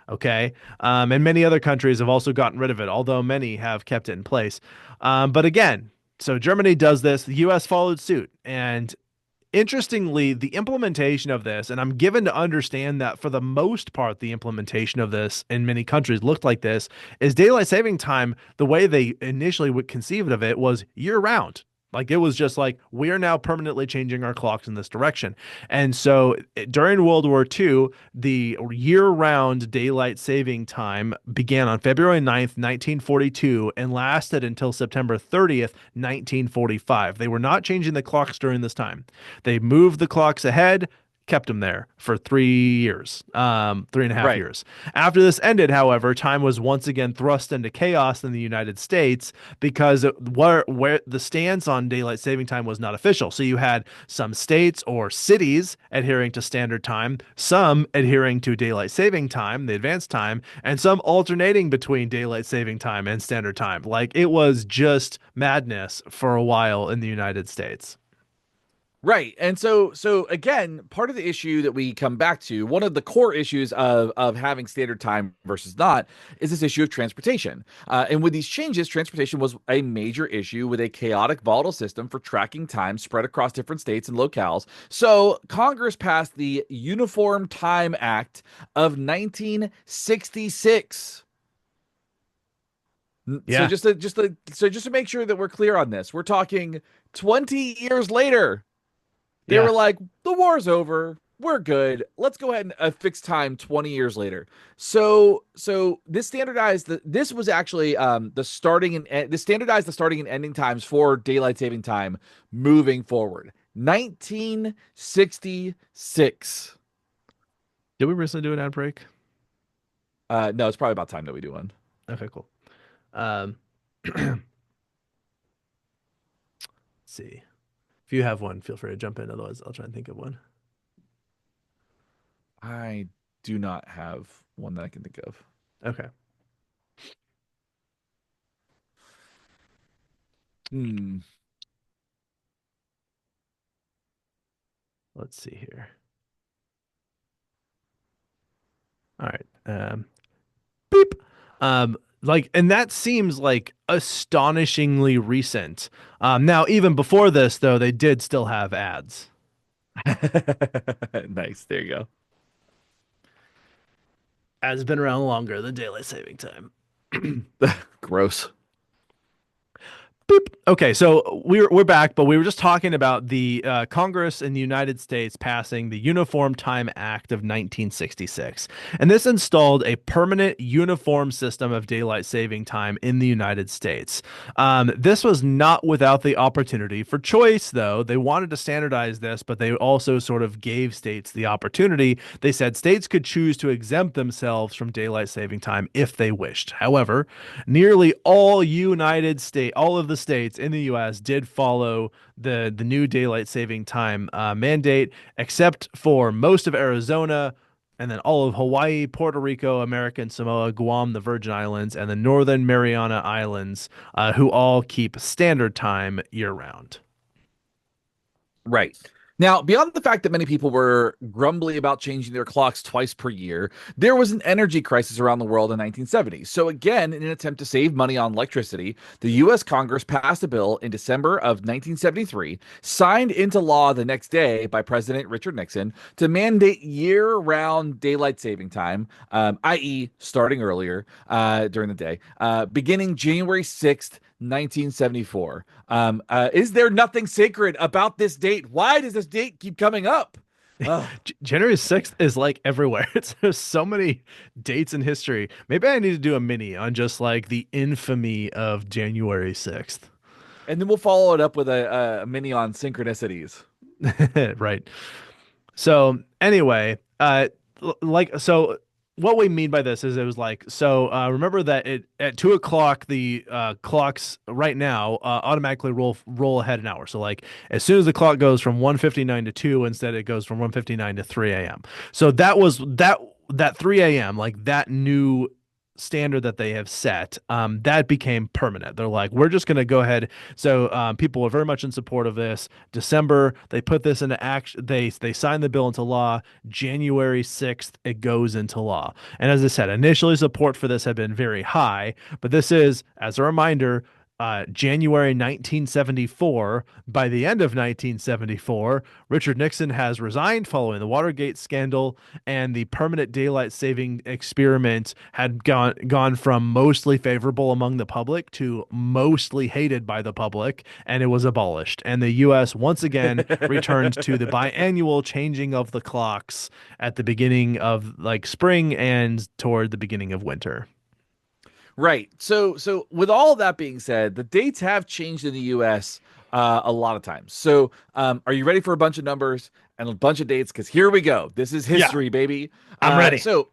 Okay. And many other countries have also gotten rid of it, although many have kept it in place. But again, so Germany does this, the US followed suit. And interestingly, the implementation of this, and I'm given to understand that for the most part, the implementation of this in many countries looked like this, is daylight saving time. The way they initially would conceive of it was year round. Like it was just like we are now permanently changing our clocks in this direction. And so during World War II, the year-round daylight saving time began on February 9th, 1942 and lasted until September 30th, 1945. They were not changing the clocks during this time. They moved the clocks ahead, kept them there for 3 years, 3.5 Right. years. After this ended, however, time was once again thrust into chaos in the United States because where the stance on daylight saving time was not official. So you had some states or cities adhering to standard time, some adhering to daylight saving time, the advanced time, and some alternating between daylight saving time and standard time. Like it was just madness for a while in the United States. Right. And so again, part of the issue that we come back to, one of the core issues of having standard time versus not, is this issue of transportation. And with these changes, transportation was a major issue with a chaotic, volatile system for tracking time spread across different states and locales. So Congress passed the Uniform Time Act of 1966. So Yeah. just to make sure that we're clear on this, we're talking 20 years later. They were Yeah. like, the war's over. We're good. Let's go ahead and fix time 20 years later. So this standardized this was actually the starting and this standardized the starting and ending times for daylight saving time moving forward. 1966. Did we recently do an ad break? No, it's probably about time that we do one. Okay, cool. Um, let's see. If you have one, feel free to jump in. Otherwise, I'll try and think of one. I do not have one that I can think of. Okay. Hmm. Let's see here. All right. Beep. And that seems like astonishingly recent. Now, even before this, though, they did still have ads. Nice. There you Ads have been around longer than daylight saving time. go. Gross. Boop. Okay, so we're back, but we were just talking about the Congress in the United States passing the Uniform Time Act of 1966, and this installed a permanent uniform system of daylight saving time in the United States. This was not without the opportunity for choice, though. They wanted to standardize this, but they also sort of gave states the opportunity. They said states could choose to exempt themselves from daylight saving time if they wished. However, nearly all of the states in the U.S. did follow the new daylight saving time mandate, except for most of Arizona, and then all of Hawaii, Puerto Rico, American Samoa, Guam, the Virgin Islands, and the Northern Mariana Islands, who all keep standard time year round. Right. Now, beyond the fact that many people were grumbly about changing their clocks twice per year, there was an energy crisis around the world in the 1970s. So, again, in an attempt to save money on electricity, the U.S. Congress passed a bill in December of 1973, signed into law the next day by President Richard Nixon, to mandate year-round daylight saving time, i.e., starting earlier during the day, beginning January 6th, 1974. Is there nothing sacred about this date? Why does this date keep coming up? January 6th is like everywhere. There's so many dates in history. Maybe I need to do a mini on just like the infamy of January 6th. And then we'll follow it up with a mini on synchronicities. Right. So anyway, so what we mean by this is it was like so remember that it at 2 o'clock the clocks right now automatically roll ahead an hour. So like as soon as the clock goes from 1:59 to 2, instead it goes from 1:59 to 3 a.m. So that 3 a.m., like that new standard that they have set, that became permanent. They're like, we're just going to go ahead. So people were very much in support of this. December, they put this into action. They signed the bill into law. January 6th, it goes into law. And as I said, initially support for this had been very high, but this is, as a reminder, January 1974. By the end of 1974, Richard Nixon has resigned following the Watergate scandal, and the permanent daylight saving experiment had gone from mostly favorable among the public to mostly hated by the public, and it was abolished. And the U.S. once again returned to the biannual changing of the clocks at the beginning of like spring and toward the beginning of winter. Right. So with all of that being said, the dates have changed in the US a lot of times. So are you ready for a bunch of numbers and a bunch of dates? Because here we go. This is Yeah, history, baby. I'm ready. So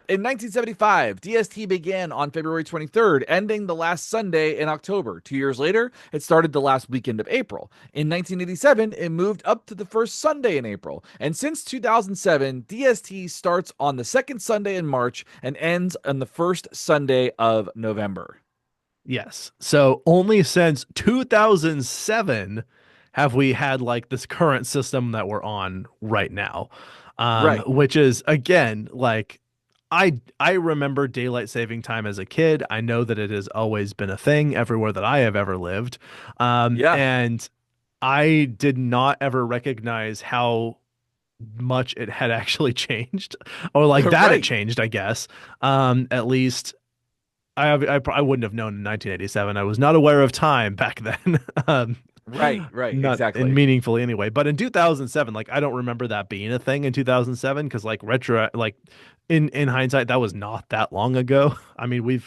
in 1975, DST began on February 23rd, ending the last Sunday in October. 2 years later, it started the last weekend of April. In 1987, it moved up to the first Sunday in April. And since 2007, DST starts on the second Sunday in March and ends on the first Sunday of November. Yes. So only since 2007 have we had like this current system that we're on right now. Right. Which is again like I remember daylight saving time as a kid. I know that it has always been a thing everywhere that I have ever lived. Yeah. And I did not ever recognize how much it had actually changed or like that it Right. changed, I guess. At least I wouldn't have known in 1987. I was not aware of time back then. Right. Right. Not in Exactly. meaningfully anyway. But in 2007, like I don't remember that being a thing in 2007 because like retro, like in hindsight, that was not that long ago. I mean, we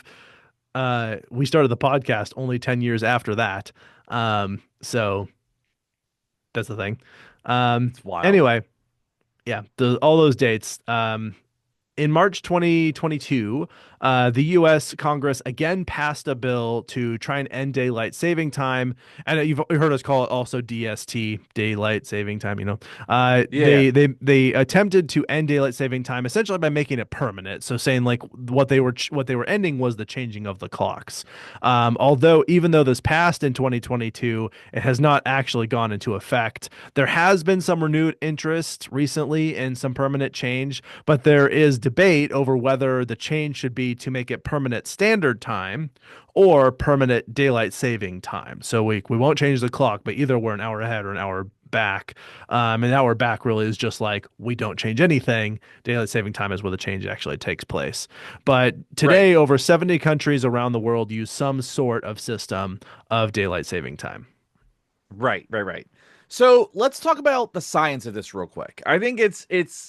started the podcast only 10 years after that. So that's the thing. It's wild. Anyway, yeah, all those dates. In March 2022, the U.S. Congress again passed a bill to try and end daylight saving time, and you've heard us call it also DST, daylight saving time. You know, Yeah. they attempted to end daylight saving time essentially by making it permanent. So saying like what they were ending was the changing of the clocks. Although even though this passed in 2022, it has not actually gone into effect. There has been some renewed interest recently in some permanent change, but there is debate over whether the change should be to make it permanent standard time or permanent daylight saving time. So we won't change the clock, but either we're an hour ahead or an hour back. An hour back really is just like we don't change anything. Daylight saving time is where the change actually takes place. But Right. today, over 70 countries around the world use some sort of system of daylight saving time. Right, right, right. So let's talk about the science of this real quick. I think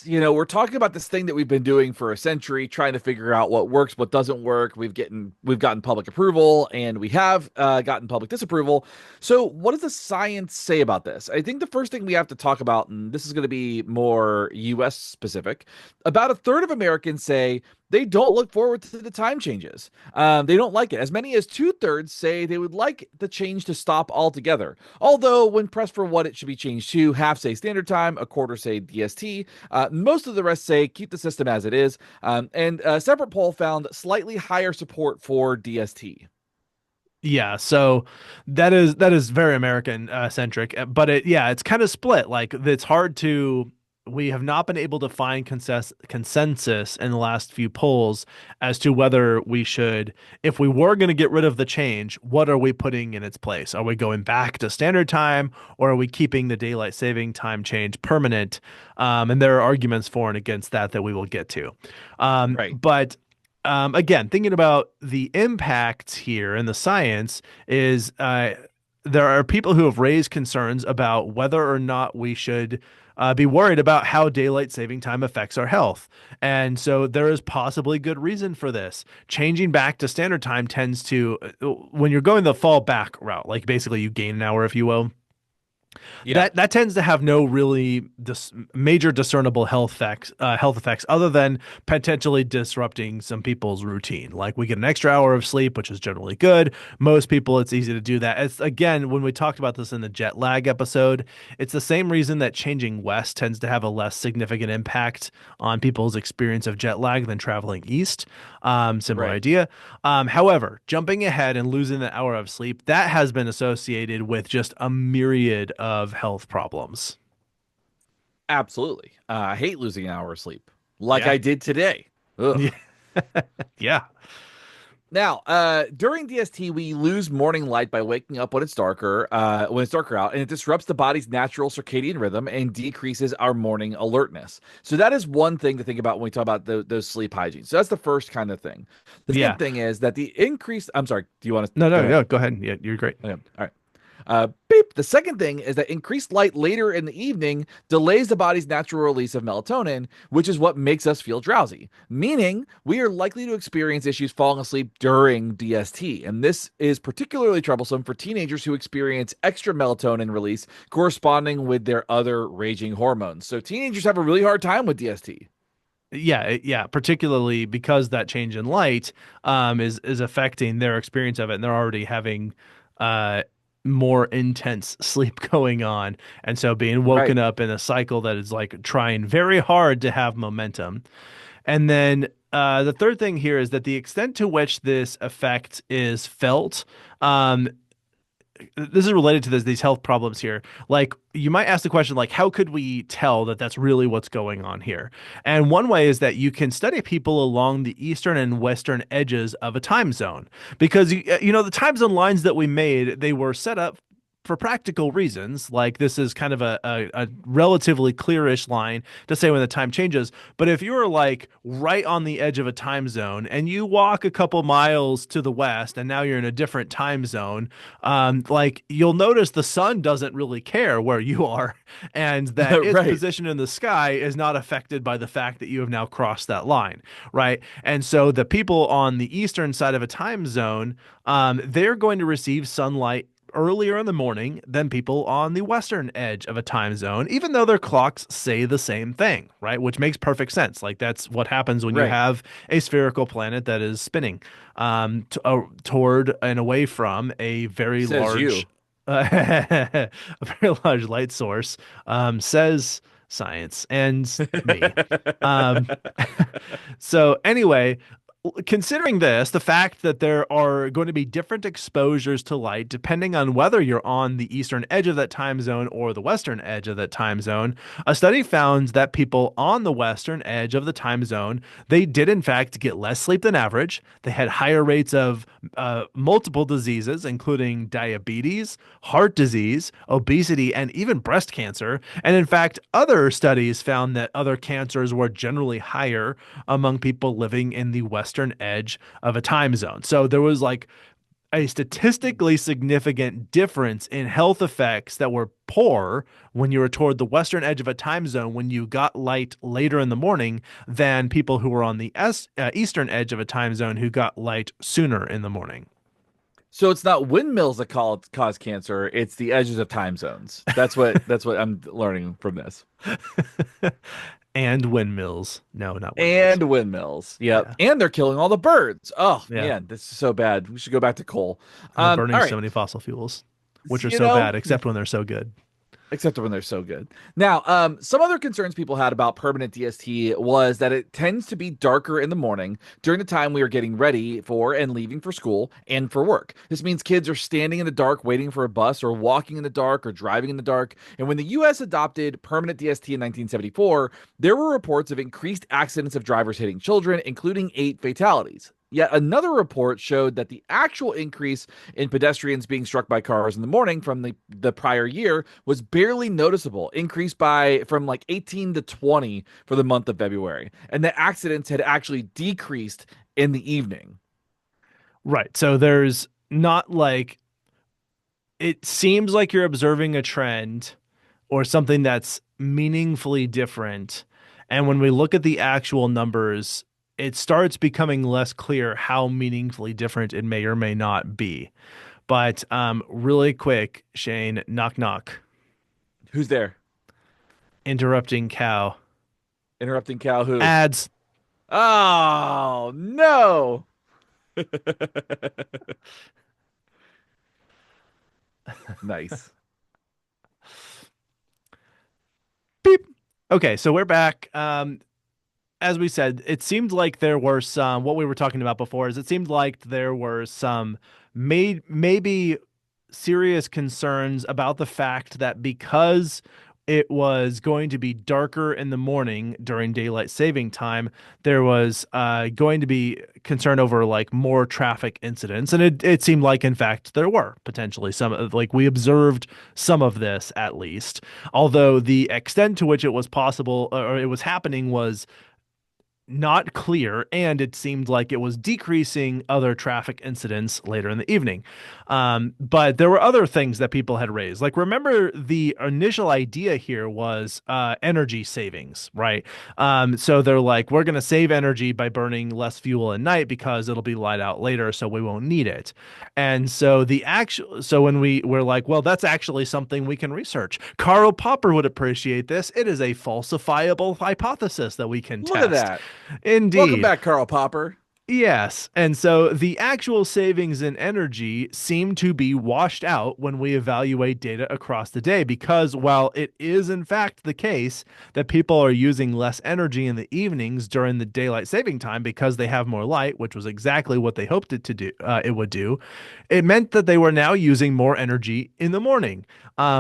we're talking about this thing that we've been doing for a century, trying to figure out what works, what doesn't work. We've gotten public approval, and we have gotten public disapproval. So what does the science say about this? I think the first thing we have to talk about, and this is going to be more U.S. specific, about a third of Americans say they don't look forward to the time changes. They don't like it. As many as two-thirds say they would like the change to stop altogether. Although, when pressed for what it should be changed to, half say standard time, a quarter say DST. Most of the rest say keep the system as it is. And a separate poll found slightly higher support for DST. Yeah, so that is very American centric, but it's kind of split. Like it's hard to we have not been able to find consensus in the last few polls as to whether we should, if we were going to get rid of the change, what are we putting in its place? Are we going back to standard time or are we keeping the daylight saving time change permanent? And there are arguments for and against that we will get to. Right. But again, thinking about the impact here and the science is there are people who have raised concerns about whether or not we should be worried about how daylight saving time affects our health. And so there is possibly good reason for this. Changing back to standard time tends to, when you're going the fall back route, like basically you gain an hour, if you will, Yeah. that tends to have no really major discernible health effects other than potentially disrupting some people's routine. Like we get an extra hour of sleep, which is generally good. Most people, it's easy to do that. It's again when we talked about this in the jet lag episode, it's the same reason that changing west tends to have a less significant impact on people's experience of jet lag than traveling east. Similar Right. idea. However, jumping ahead and losing the hour of sleep, that has been associated with just a myriad of health problems. Absolutely. I hate losing an hour of sleep, like Yeah. I did today. Ugh. Yeah. Yeah. Now, during DST, we lose morning light by waking up when it's darker out, and it disrupts the body's natural circadian rhythm and decreases our morning alertness. So that is one thing to think about when we talk about those sleep hygiene. So that's the first kind of thing. The second Yeah. thing is that the increase. I'm sorry. Do you want to No, go no, ahead? no. Go ahead. Yeah, you're great. Okay. All right. Beep. The second thing is that increased light later in the evening delays the body's natural release of melatonin, which is what makes us feel drowsy, meaning we are likely to experience issues falling asleep during DST. And this is particularly troublesome for teenagers who experience extra melatonin release corresponding with their other raging hormones. So teenagers have a really hard time with DST. Yeah, yeah, particularly because that change in light is affecting their experience of it, and they're already having uh more intense sleep going on, and so being woken Right. up in a cycle that is like trying very hard to have momentum. And then the third thing here is that the extent to which this effect is felt, um, this is related to these health problems here. Like you might ask the question, like, how could we tell that that's really what's going on here? And one way is that you can study people along the eastern and western edges of a time zone, because you know the time zone lines that we made, they were set up for practical reasons. Like this is kind of a relatively clearish line to say when the time changes. But if you're like right on the edge of a time zone and you walk a couple miles to the west and now you're in a different time zone, like you'll notice the sun doesn't really care where you are, and that its Right. position in the sky is not affected by the fact that you have now crossed that line, right? And so the people on the eastern side of a time zone, they're going to receive sunlight earlier in the morning than people on the western edge of a time zone, even though their clocks say the same thing, right? Which makes perfect sense. Like that's what happens when you Right. have a spherical planet that is spinning toward and away from a very Says large, you. a very large light source, says science and me. Um, so anyway, considering this, the fact that there are going to be different exposures to light depending on whether you're on the eastern edge of that time zone or the western edge of that time zone, a study found that people on the western edge of the time zone, they did in fact get less sleep than average. They had higher rates of multiple diseases, including diabetes, heart disease, obesity, and even breast cancer. And in fact, other studies found that other cancers were generally higher among people living in the western edge of a time zone. So there was like a statistically significant difference in health effects that were poor when you were toward the western edge of a time zone when you got light later in the morning than people who were on the eastern edge of a time zone who got light sooner in the morning. So it's not windmills that cause cancer, it's the edges of time zones. That's what I'm learning from this. And windmills. No, not windmills. And windmills. Yep. Yeah. And they're killing all the birds. Oh Yeah. man, this is so bad. We should go back to coal. And they're burning All so right. many fossil fuels, which are You so know, bad, except when they're so good. except when they're so good. Now, some other concerns people had about permanent DST was that it tends to be darker in the morning during the time we are getting ready for and leaving for school and for work. This means kids are standing in the dark waiting for a bus or walking in the dark or driving in the dark. And when the US adopted permanent DST in 1974, there were reports of increased accidents of drivers hitting children, including 8 fatalities. Yet another report showed that the actual increase in pedestrians being struck by cars in the morning from the prior year was barely noticeable, increased by from like 18 to 20 for the month of February. And the accidents had actually decreased in the evening. Right. So there's not like it seems like you're observing a trend or something that's meaningfully different. And when we look at the actual numbers, it starts becoming less clear how meaningfully different it may or may not be. But really quick, Shane, knock knock, Who's there? interrupting cow. Interrupting Cal who? Ads. Oh, no. Nice. Beep. Okay, so we're back. As we said, it seemed like there were some, what we were talking about before is it seemed like there were some maybe serious concerns about the fact that because it was going to be darker in the morning during daylight saving time, there was going to be concern over like more traffic incidents. And it seemed like, in fact, there were potentially some, like we observed some of this at least. Although the extent to which it was possible or it was happening was not clear, and it seemed like it was decreasing other traffic incidents later in the evening. But there were other things that people had raised. Like, remember, the initial idea here was energy savings, right? So they're like, we're going to save energy by burning less fuel at night because it'll be light out later, so we won't need it. And so so when we were like, well, that's actually something we can research. Karl Popper would appreciate this. It is a falsifiable hypothesis that we can Look at test. that. Welcome Indeed. back, Karl Popper. Yes. And so the actual savings in energy seem to be washed out when we evaluate data across the day because while it is in fact the case that people are using less energy in the evenings during the daylight saving time because they have more light, which was exactly what they hoped it to do, it would do, it meant that they were now using more energy in the morning,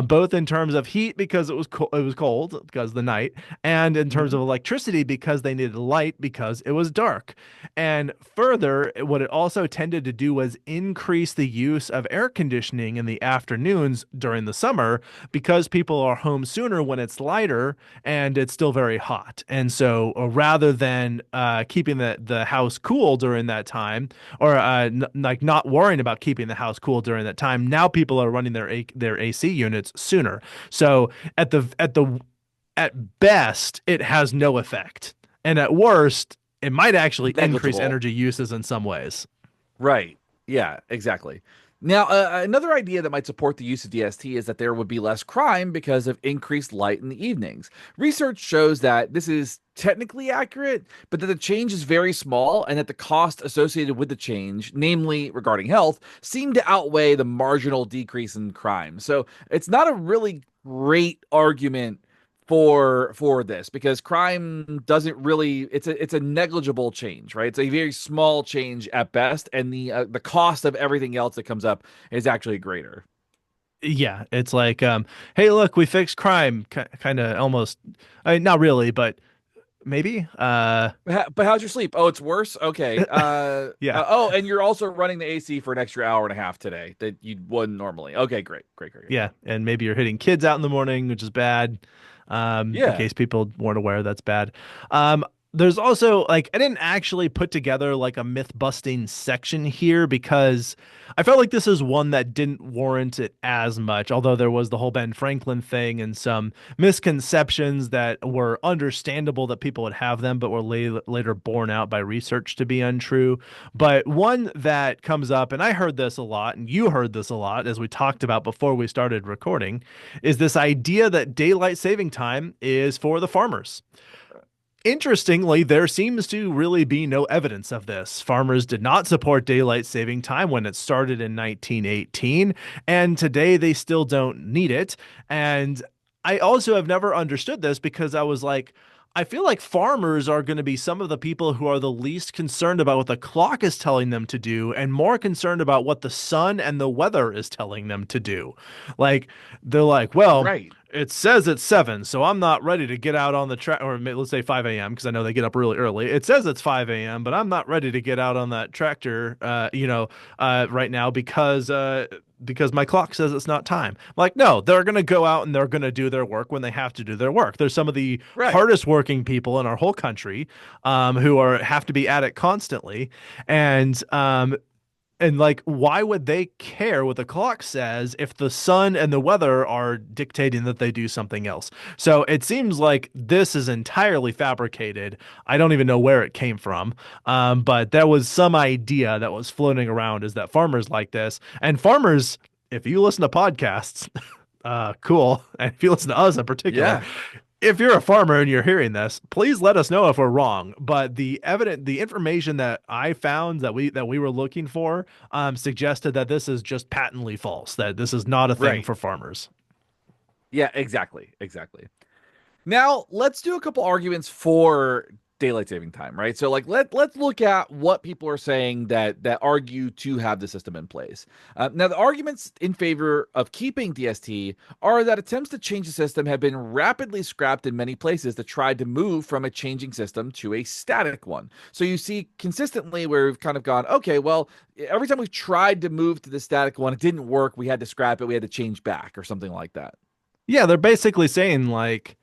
both in terms of heat because it was cold because of the night, and in terms Mhm. of electricity because they needed light because it was dark. And further, what it also tended to do was increase the use of air conditioning in the afternoons during the summer because people are home sooner when it's lighter and it's still very hot. And so rather than keeping the house cool during that time, or like not worrying about keeping the house cool during that time, now people are running their AC units sooner. So at best, it has no effect. And at worst, it might actually increase Negligible. energy uses in some ways. Right. Yeah, exactly. Now, another idea that might support the use of DST is that there would be less crime because of increased light in the evenings. Research shows that this is technically accurate, but that the change is very small and that the cost associated with the change, namely regarding health, seem to outweigh the marginal decrease in crime. So it's not a really great argument for this because crime doesn't really it's a negligible change, right? It's a very small change at best, and the cost of everything else that comes up is actually greater. Yeah, it's like, hey, look, we fixed crime, kind of almost, not really, but maybe. But how's your sleep? Oh, it's worse. Okay. Yeah, Oh, and you're also running the AC for an extra hour and a half today that you wouldn't normally. Okay, great, great, great, great. yeah, and maybe you're hitting kids out in the morning, which is bad. In Yeah. case people weren't aware, that's bad. There's also like I didn't actually put together like a myth busting section here because I felt like this is one that didn't warrant it as much, although there was the whole Ben Franklin thing and some misconceptions that were understandable that people would have them, but were later borne out by research to be untrue. But one that comes up, and I heard this a lot, and you heard this a lot as we talked about before we started recording, is this idea that daylight saving time is for the farmers. Interestingly, there seems to really be no evidence of this. Farmers did not support daylight saving time when it started in 1918, and today they still don't need it. And I also have never understood this because I was like, I feel like farmers are going to be some of the people who are the least concerned about what the clock is telling them to do and more concerned about what the sun and the weather is telling them to do. Like, they're like, well, Right. it says it's 7, so I'm not ready to get out on the track, or let's say 5 a.m. because I know they get up really early. It says it's 5 a.m., but I'm not ready to get out on that tractor, right now because my clock says it's not time. Like, no, they're gonna go out and they're gonna do their work when they have to do their work. There's some of the Right. hardest working people in our whole country, who are have to be at it constantly, and like, why would they care what the clock says if the sun and the weather are dictating that they do something else? So it seems like this is entirely fabricated. I don't even know where it came from. But there was some idea that was floating around is that farmers like this. And farmers, if you listen to podcasts, cool. And if you listen to us in particular, Yeah. if you're a farmer and you're hearing this, please let us know if we're wrong. But the information that I found that we were looking for, suggested that this is just patently false. That this is not a thing Right. for farmers. Yeah, exactly. Exactly. Now, let's do a couple arguments for daylight saving time, right? So like let's look at what people are saying that argue to have the system in place. Now the arguments in favor of keeping DST are that attempts to change the system have been rapidly scrapped in many places to try to move from a changing system to a static one. So you see consistently where we've kind of gone, okay, well, every time we've tried to move to the static one, it didn't work. We had to scrap it. We had to change back or something like that. Yeah, they're basically saying like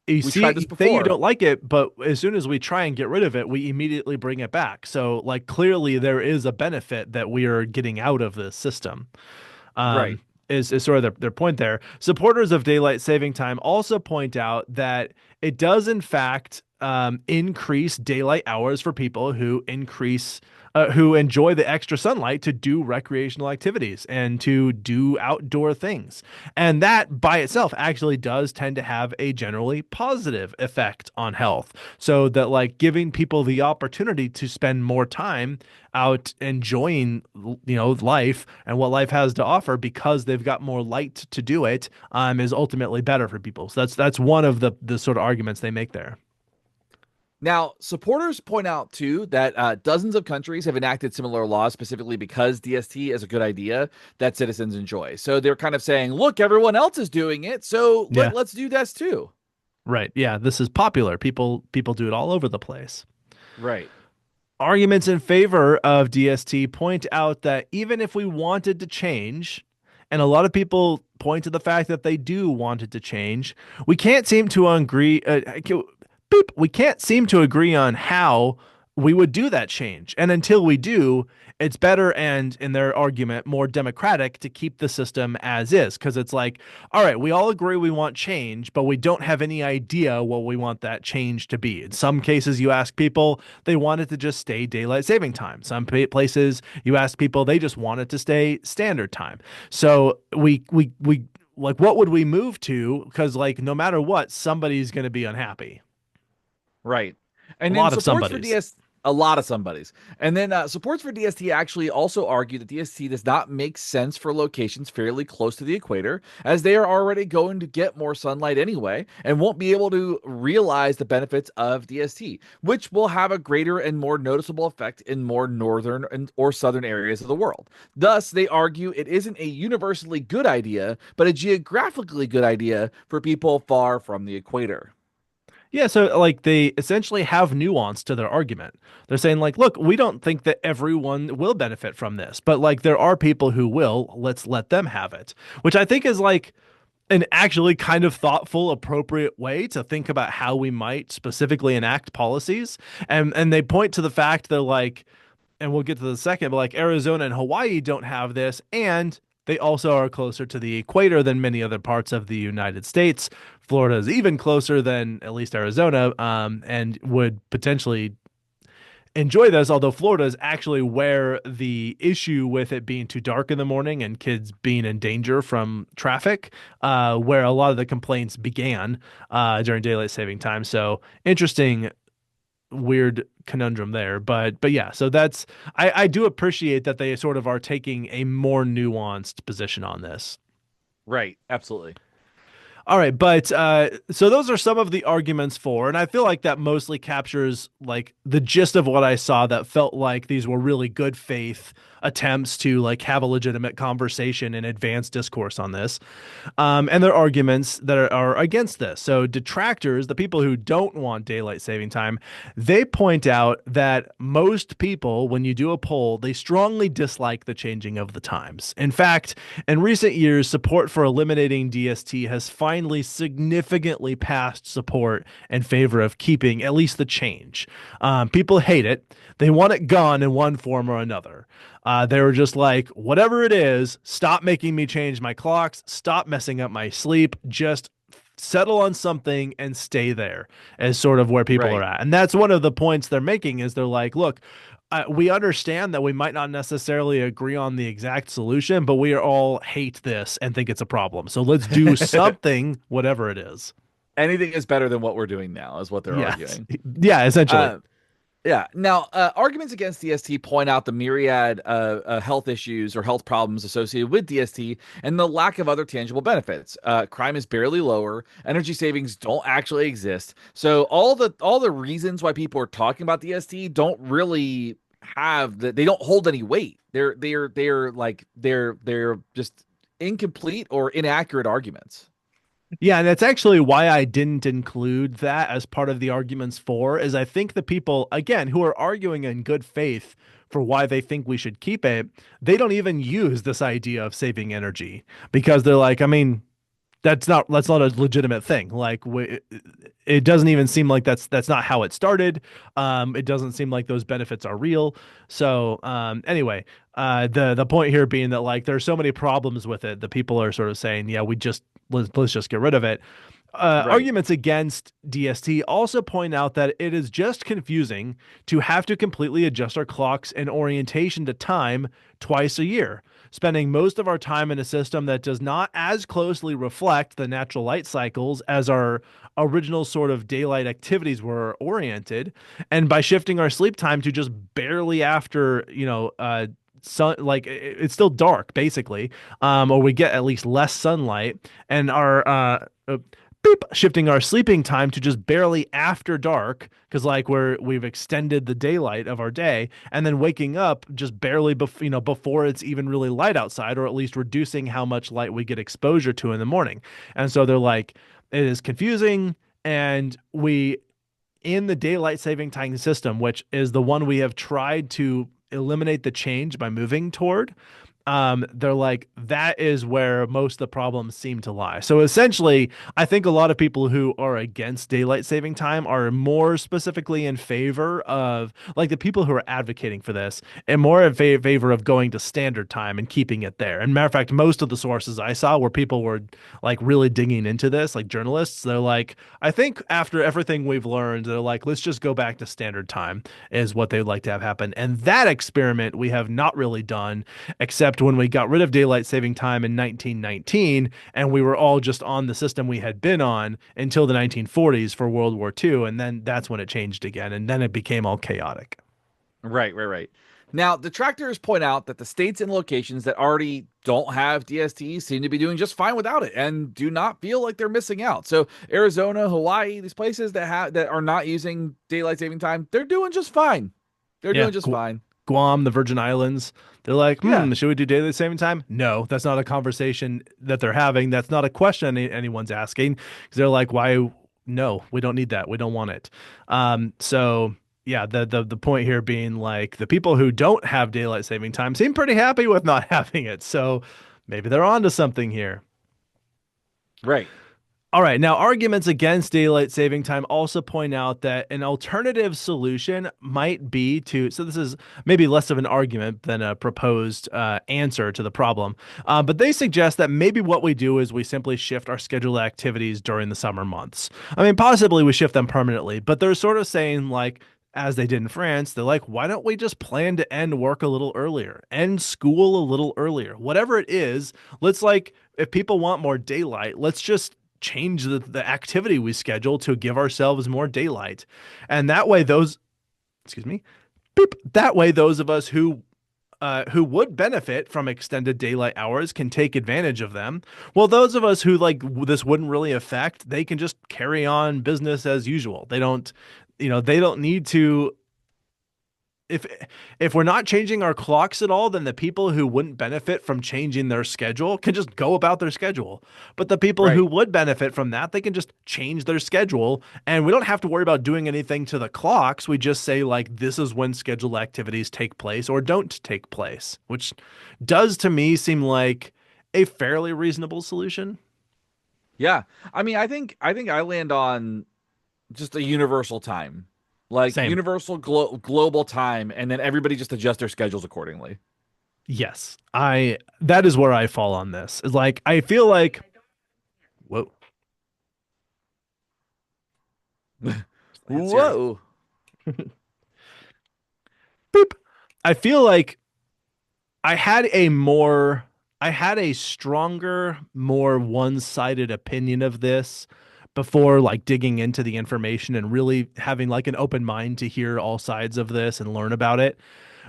you We tried see this say you before. don't like it, but as soon as we try and get rid of it, we immediately bring it back. So like clearly there is a benefit that we are getting out of this system. Right. Um, is sort of their point there. Supporters of daylight saving time also point out that it does in fact increase daylight hours for people who enjoy the extra sunlight to do recreational activities and to do outdoor things. And that by itself actually does tend to have a generally positive effect on health. So that like giving people the opportunity to spend more time out enjoying life and what life has to offer because they've got more light to do it is ultimately better for people. So that's one of the sort of arguments they make there. Now, supporters point out too that dozens of countries have enacted similar laws specifically because DST is a good idea that citizens enjoy. So they're kind of saying, look, everyone else is doing it, so Yeah, let's do this too. right. Yeah, this is popular. People do it all over the place. Right. Arguments in favor of DST point out that even if we wanted to change, and a lot of people point to the fact that they do want it to change, we can't seem to agree. We can't seem to agree on how we would do that change. And until we do, it's better and, in their argument, more democratic to keep the system as is. Because it's like, all right, we all agree we want change, but we don't have any idea what we want that change to be. In some cases, you ask people, they want it to just stay daylight saving time. Some places, you ask people, they just want it to stay standard time. So we like, what would we move to? Because like, no matter what, somebody's going to be unhappy. Right. A And then lot of supports for somebodies. DS a lot of somebody's. And then supports for DST actually also argue that DST does not make sense for locations fairly close to the equator, as they are already going to get more sunlight anyway and won't be able to realize the benefits of DST, which will have a greater and more noticeable effect in more northern or southern areas of the world. Thus, they argue it isn't a universally good idea, but a geographically good idea for people far from the equator. Yeah, so like they essentially have nuance to their argument. They're saying like, look, we don't think that everyone will benefit from this, but like there are people who will. Let's let them have it, which I think is like an actually kind of thoughtful, appropriate way to think about how we might specifically enact policies. And they point to the fact that like, and we'll get to the second, but like Arizona and Hawaii don't have this, and they also are closer to the equator than many other parts of the United States. Florida is even closer than at least Arizona, and would potentially enjoy this. Although Florida is actually where the issue with it being too dark in the morning and kids being in danger from traffic, where a lot of the complaints began during daylight saving time. So interesting weird conundrum there, but yeah, so that's I do appreciate that they sort of are taking a more nuanced position on this. Right, absolutely. All right, but so those are some of the arguments for, and I feel like that mostly captures like the gist of what I saw. That felt like these were really good faith attempts to like have a legitimate conversation and advance discourse on this. And there are arguments that are against this. So detractors, the people who don't want daylight saving time, they point out that most people, when you do a poll, they strongly dislike the changing of the times. In fact, in recent years, support for eliminating DST has finally significantly passed support in favor of keeping at least the change. People hate it. They want it gone in one form or another. They were just like, whatever it is, stop making me change my clocks, stop messing up my sleep, just settle on something and stay there is sort of where people are Right. at. And that's one of the points they're making is they're like, look, we understand that we might not necessarily agree on the exact solution, but we all hate this and think it's a problem. So let's do something, whatever it is. Anything is better than what we're doing now, is what they're Yes. arguing. Yeah, essentially. Uh, Yeah. Now, arguments against DST point out the myriad health issues or health problems associated with DST and the lack of other tangible benefits. Crime is barely lower. Energy savings don't actually exist. So all the reasons why people are talking about DST don't really they don't hold any weight. They're just incomplete or inaccurate arguments. Yeah, and that's actually why I didn't include that as part of the arguments for, is I think the people, again, who are arguing in good faith for why they think we should keep it, they don't even use this idea of saving energy because they're like, I mean, that's not a legitimate thing. Like it doesn't even seem like that's not how it started. It doesn't seem like those benefits are real. So anyway, the point here being that like there's so many problems with it. The people are sort of saying, yeah, let's just get rid of it. Right. Arguments against DST also point out that it is just confusing to have to completely adjust our clocks and orientation to time twice a year, spending most of our time in a system that does not as closely reflect the natural light cycles as our original sort of daylight activities were oriented. And by shifting our sleep time to just barely after, sun, like it's still dark basically, or we get at least less sunlight, and our shifting our sleeping time to just barely after dark because like we've extended the daylight of our day, and then waking up just barely before it's even really light outside, or at least reducing how much light we get exposure to in the morning. And so they're like, it is confusing, and we in the daylight saving time system, which is the one we have tried to eliminate the change by moving toward, they're like, that is where most of the problems seem to lie. So essentially, I think a lot of people who are against daylight saving time are more specifically in favor of, like, the people who are advocating for this and more in favor of going to standard time and keeping it there. And matter of fact, most of the sources I saw where people were like really digging into this, like journalists, they're like, I think after everything we've learned, they're like, let's just go back to standard time is what they'd like to have happen. And that experiment we have not really done, except when we got rid of daylight saving time in 1919 and we were all just on the system we had been on until the 1940s for World War II. And then that's when it changed again. And then it became all chaotic. Right. Now, detractors point out that the states and locations that already don't have DST seem to be doing just fine without it and do not feel like they're missing out. So, Arizona, Hawaii, these places that are not using daylight saving time, they're doing just fine. They're Yeah. doing just fine. Guam, the Virgin Islands, they're like, Yeah. should we do daylight saving time? No, that's not a conversation that they're having. That's not a question anyone's asking because they're like, why? No, we don't need that. We don't want it. So yeah, the point here being like the people who don't have daylight saving time seem pretty happy with not having it. So maybe they're onto something here. Right. All right. Now, arguments against daylight saving time also point out that an alternative solution might be to. So, this is maybe less of an argument than a proposed answer to the problem. But they suggest that maybe what we do is we simply shift our scheduled activities during the summer months. I mean, possibly we shift them permanently, but they're sort of saying, like, as they did in France, they're like, why don't we just plan to end work a little earlier, end school a little earlier? Whatever it is, let's like, if people want more daylight, let's just change the activity we schedule to give ourselves more daylight. And that way excuse me, beep, that way those of us who would benefit from extended daylight hours can take advantage of them. Well, those of us who like this wouldn't really affect, they can just carry on business as usual. They don't need to if if we're not changing our clocks at all, then the people who wouldn't benefit from changing their schedule can just go about their schedule. But the people who Right. would benefit from that, they can just change their schedule, and we don't have to worry about doing anything to the clocks. We just say like this is when scheduled activities take place or don't take place, which does to me seem like a fairly reasonable solution. Yeah. I mean, I think I land on just a universal time, like Same. universal global time, and then everybody just adjust their schedules accordingly. Yes. I that is where I fall on this. Is like I feel like whoa. Siri. Whoa. Boop. I feel like I had a more I had a stronger, more one-sided opinion of this before like digging into the information and really having like an open mind to hear all sides of this and learn about it.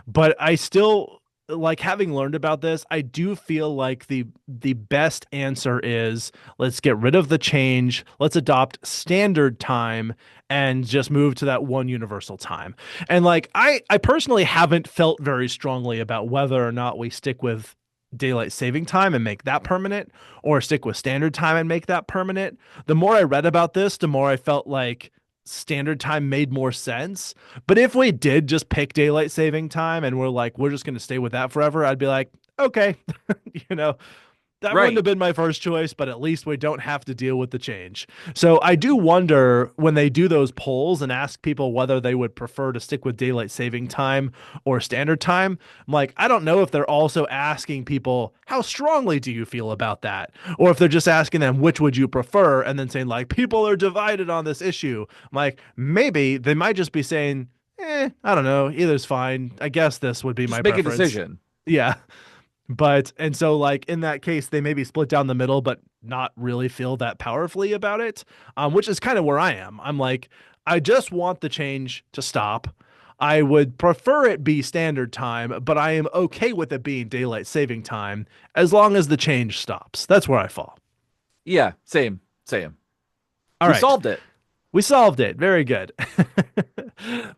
But I still like having learned about this, I do feel like the best answer is let's get rid of the change, let's adopt standard time and just move to that one universal time. And like I personally haven't felt very strongly about whether or not we stick with daylight saving time and make that permanent or stick with standard time and make that permanent. The more I read about this, the more I felt like standard time made more sense. But if we did just pick daylight saving time and we're like, we're just going to stay with that forever, I'd be like, okay, you know, that wouldn't Right. have been my first choice, but at least we don't have to deal with the change. So I do wonder when they do those polls and ask people whether they would prefer to stick with daylight saving time or standard time. I'm like, I don't know if they're also asking people, how strongly do you feel about that? Or if they're just asking them, which would you prefer? And then saying, like, people are divided on this issue. I'm like, maybe they might just be saying, I don't know, either's fine. I guess this would be my Just make preference. a decision. Yeah. But and so like in that case, they maybe split down the middle, but not really feel that powerfully about it. Which is kind of where I am. I'm like, I just want the change to stop. I would prefer it be standard time, but I am okay with it being daylight saving time as long as the change stops. That's where I fall. Yeah, same. All We right. solved it. We solved it. Very good.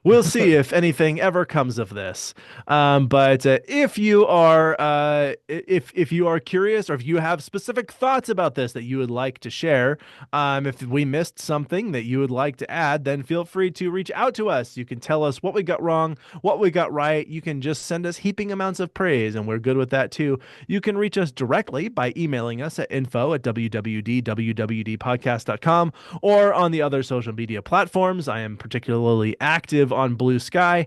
We'll see if anything ever comes of this. But if you are if you are curious or if you have specific thoughts about this that you would like to share, if we missed something that you would like to add, then feel free to reach out to us. You can tell us what we got wrong, what we got right. You can just send us heaping amounts of praise, and we're good with that too. You can reach us directly by emailing us at info@wwd.wwdpodcast.com or on the other social media platforms. I am particularly active on Blue Sky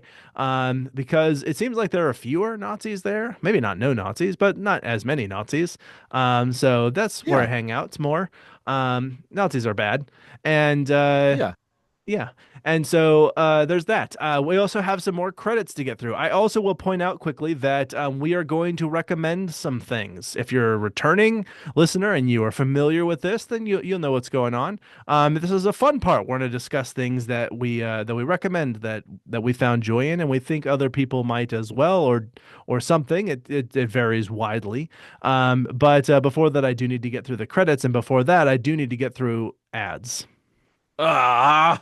because it seems like there are fewer Nazis there. Maybe not no Nazis, but not as many Nazis. So that's where I Yeah. hang out more. Nazis are bad. And Yeah. yeah. And so there's that. We also have some more credits to get through. I also will point out quickly that we are going to recommend some things. If you're a returning listener and you are familiar with this, then you'll know what's going on. This is a fun part. We're going to discuss things that we recommend that we found joy in, and we think other people might as well, or something. It varies widely. But before that, I do need to get through the credits, and before that, I do need to get through ads. Ah.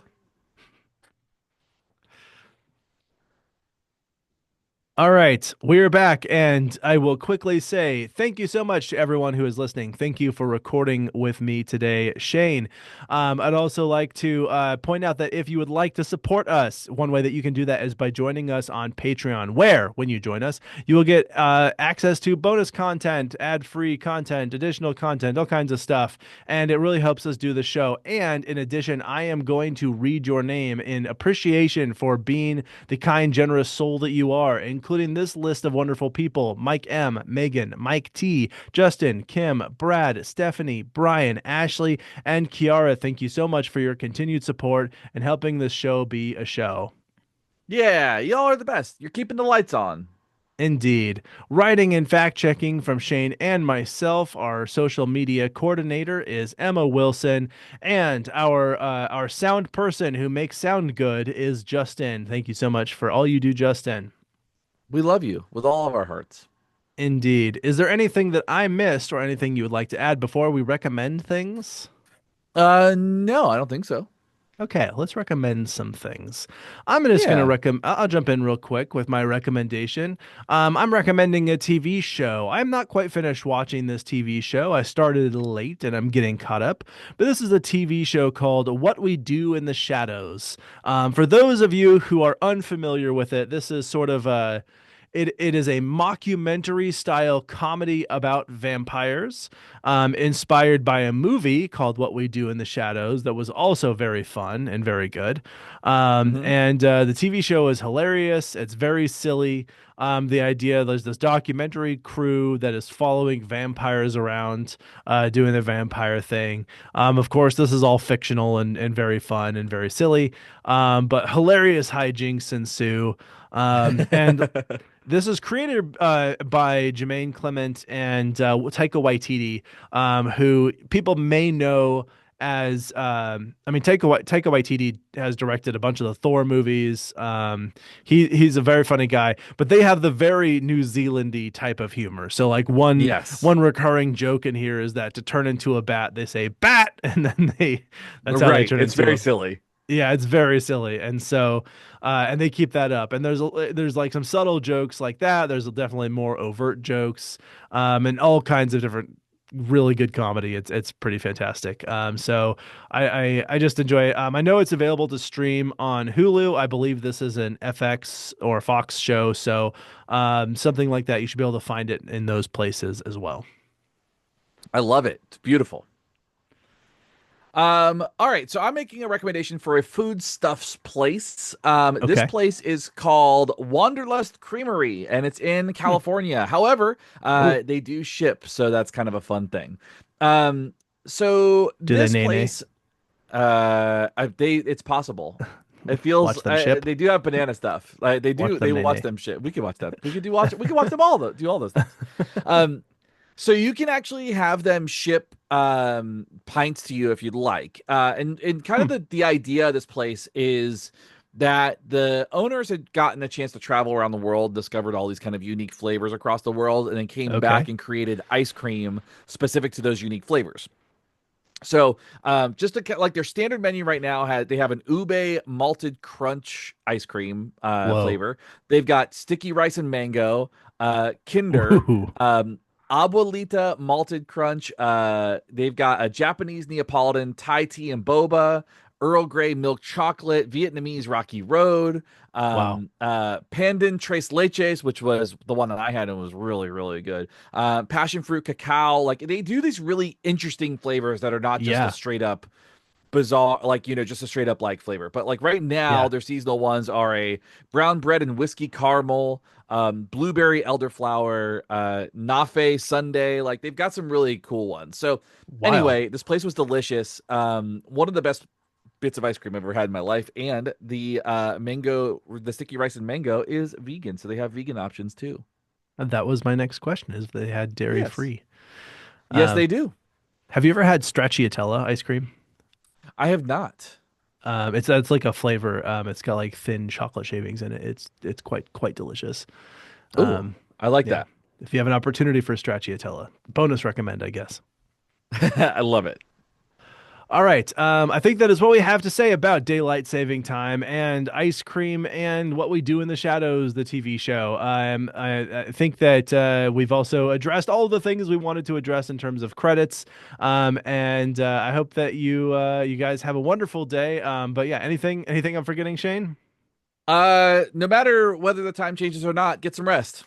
All right, we're back, and I will quickly say thank you so much to everyone who is listening. Thank you for recording with me today, Shane. I'd also like to point out that if you would like to support us, one way that you can do that is by joining us on Patreon, where, when you join us, you will get access to bonus content, ad-free content, additional content, all kinds of stuff, and it really helps us do the show. And in addition, I am going to read your name in appreciation for being the kind, generous soul that you are, including this list of wonderful people: Mike M, Megan, Mike T, Justin, Kim, Brad, Stephanie, Brian, Ashley, and Kiara. Thank you so much for your continued support and helping this show be a show. Yeah, y'all are the best. You're keeping the lights on. Indeed. Writing and fact checking from Shane and myself. Our social media coordinator is Emma Wilson, and our sound person who makes sound good is Justin. Thank you so much for all you do, Justin. We love you with all of our hearts. Indeed. Is there anything that I missed or anything you would like to add before we recommend things? No, I don't think so. Okay, let's recommend some things. I'm just going to Yeah. recommend. I'll jump in real quick with my recommendation. I'm recommending a TV show. I'm not quite finished watching this TV show. I started late and I'm getting caught up. But this is a TV show called What We Do in the Shadows. For those of you who are unfamiliar with it, this is sort of a. It is a mockumentary style comedy about vampires, inspired by a movie called What We Do in the Shadows that was also very fun and very good. And the TV show is hilarious. It's very silly. The idea there's this documentary crew that is following vampires around, doing the vampire thing. Of course, this is all fictional and very fun and very silly, but hilarious hijinks ensue. And this is created by Jermaine Clement and Taika Waititi, who people may know as I mean Taika Waititi has directed a bunch of the Thor movies. He's a very funny guy, but they have the very New Zealandy type of humor. So like Yes. one recurring joke in here is that to turn into a bat, they say bat, and then they that's how they Right. turn It's into very a silly. yeah, it's very silly. And so and they keep that up. And there's like some subtle jokes like that. There's definitely more overt jokes and all kinds of different really good comedy. It's pretty fantastic. So I just enjoy it. I know it's available to stream on Hulu. I believe this is an FX or Fox show, so something like that you should be able to find it in those places as well. I love it. It's beautiful. All right, so I'm making a recommendation for a foodstuffs place. This Okay. place is called Wanderlust Creamery, and it's in California. However, Ooh, they do ship, so that's kind of a fun thing. Um, so do they this nay nay? place, it's possible. It feels Watch them ship. they do have banana stuff. Like Watch they them nay watch nay. them shit. We could watch that. We could watch them all though. Do all those things. Um, so you can actually have them ship pints to you if you'd like. And kind of Hmm. the idea of this place is that the owners had gotten a chance to travel around the world, discovered all these kind of unique flavors across the world, and then came back Okay. and created ice cream specific to those unique flavors. So, just to like their standard menu right now they have an ube malted crunch ice cream Whoa. flavor. They've got sticky rice and mango, Kinder, Ooh. um, abuelita malted crunch. They've got a Japanese Neapolitan Thai tea and boba, Earl Grey milk chocolate, Vietnamese Rocky Road, Wow. Pandan Tres Leches, which was the one that I had and was really, really good. Passion fruit cacao. Like they do these really interesting flavors that are not just a Yeah. straight up bizarre, like, just a straight up like flavor. But like right now, Yeah. their seasonal ones are a brown bread and whiskey caramel, blueberry elderflower, nafe sundae. Like they've got some really cool ones. So Wild. anyway, this place was delicious. One of the best bits of ice cream I've ever had in my life. And the sticky rice and mango is vegan. So they have vegan options too. And that was my next question, is if they had dairy Yes. free. Yes, Um, they do. have you ever had stracciatella ice cream? I have not. It's like a flavor. It's got like thin chocolate shavings in it. It's quite delicious. Ooh, Um, I like yeah. that. If you have an opportunity for stracciatella, bonus recommend, I guess. I love it. All right. I think that is what we have to say about daylight saving time and ice cream and what we do in the shadows, the TV show. I think that we've also addressed all of the things we wanted to address in terms of credits. And I hope that you guys have a wonderful day. But yeah, anything I'm forgetting, Shane? No matter whether the time changes or not, get some rest.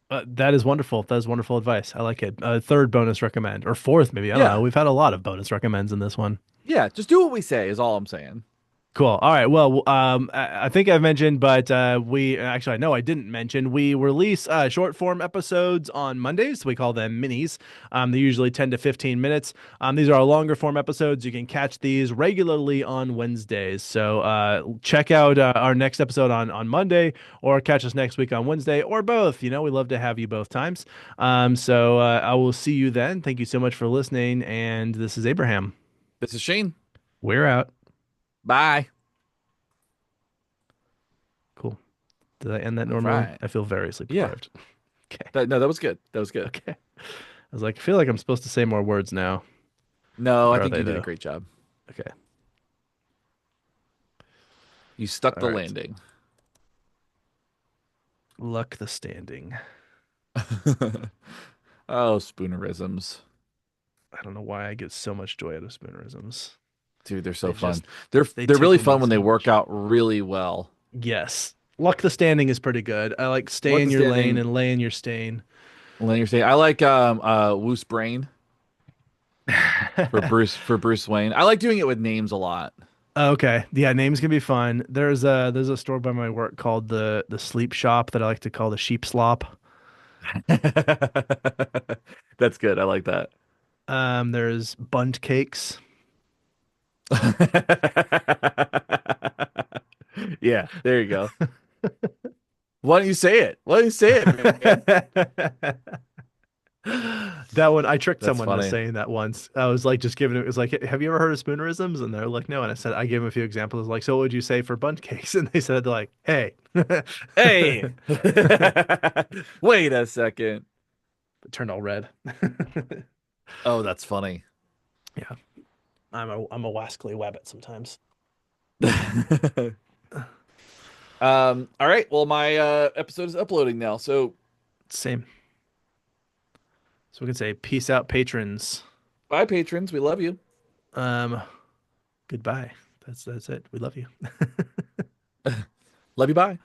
That is wonderful. That is wonderful advice. I like it. Third bonus recommend or fourth, maybe. I don't know. Yeah. We've had a lot of bonus recommends in this one. Yeah, just do what we say is all I'm saying. Cool. All right. Well, I think I've mentioned, but we actually, I know I didn't mention, we release short form episodes on Mondays. We call them minis. They're usually 10 to 15 minutes. These are our longer form episodes. You can catch these regularly on Wednesdays. So check out our next episode on Monday, or catch us next week on Wednesday, or both. You know, we love to have you both times. So I will see you then. Thank you so much for listening. And this is Abraham. This is Shane. We're out. Bye. Cool. Did I end that All normally? right. I feel very sleep Yeah. deprived. Okay. No, that was good. That was good. Okay. I was like, I feel like I'm supposed to say more words now. No, I Or are think they you did a though? great job. Okay. You stuck All the right. landing. Luck the standing. Oh, spoonerisms. I don't know why I get so much joy out of spoonerisms. Dude, they're They so fun. just they They're really tickle me fun when they so work much. out really well. Yes. Luck the standing is pretty good. I like stay Luck in the your lane standing. and lay in your stain. Linear state. I like Woos Brain for Bruce Wayne. I like doing it with names a lot. Okay. Yeah, names can be fun. There's a store by my work called the Sleep Shop that I like to call the Sheep Slop. That's good. I like that. There's Bunt Cakes. Yeah, there you go. Why don't you say it? Why don't you say it, man? That one, I tricked That's someone into funny. saying that once. I was like, just giving it was like, have you ever heard of spoonerisms? And they're like, no. And I said, I gave them a few examples. I was like, so what would you say for bundt cakes? And they said, like, hey. Hey, wait a second. It turned all red. Oh, that's funny. Yeah. I'm a wascally wabbit sometimes. All right. Well, my episode is uploading now. So Same. So we can say peace out, patrons. bye, patrons. We love you. Um, goodbye. That's it. We love you. Love you. Bye.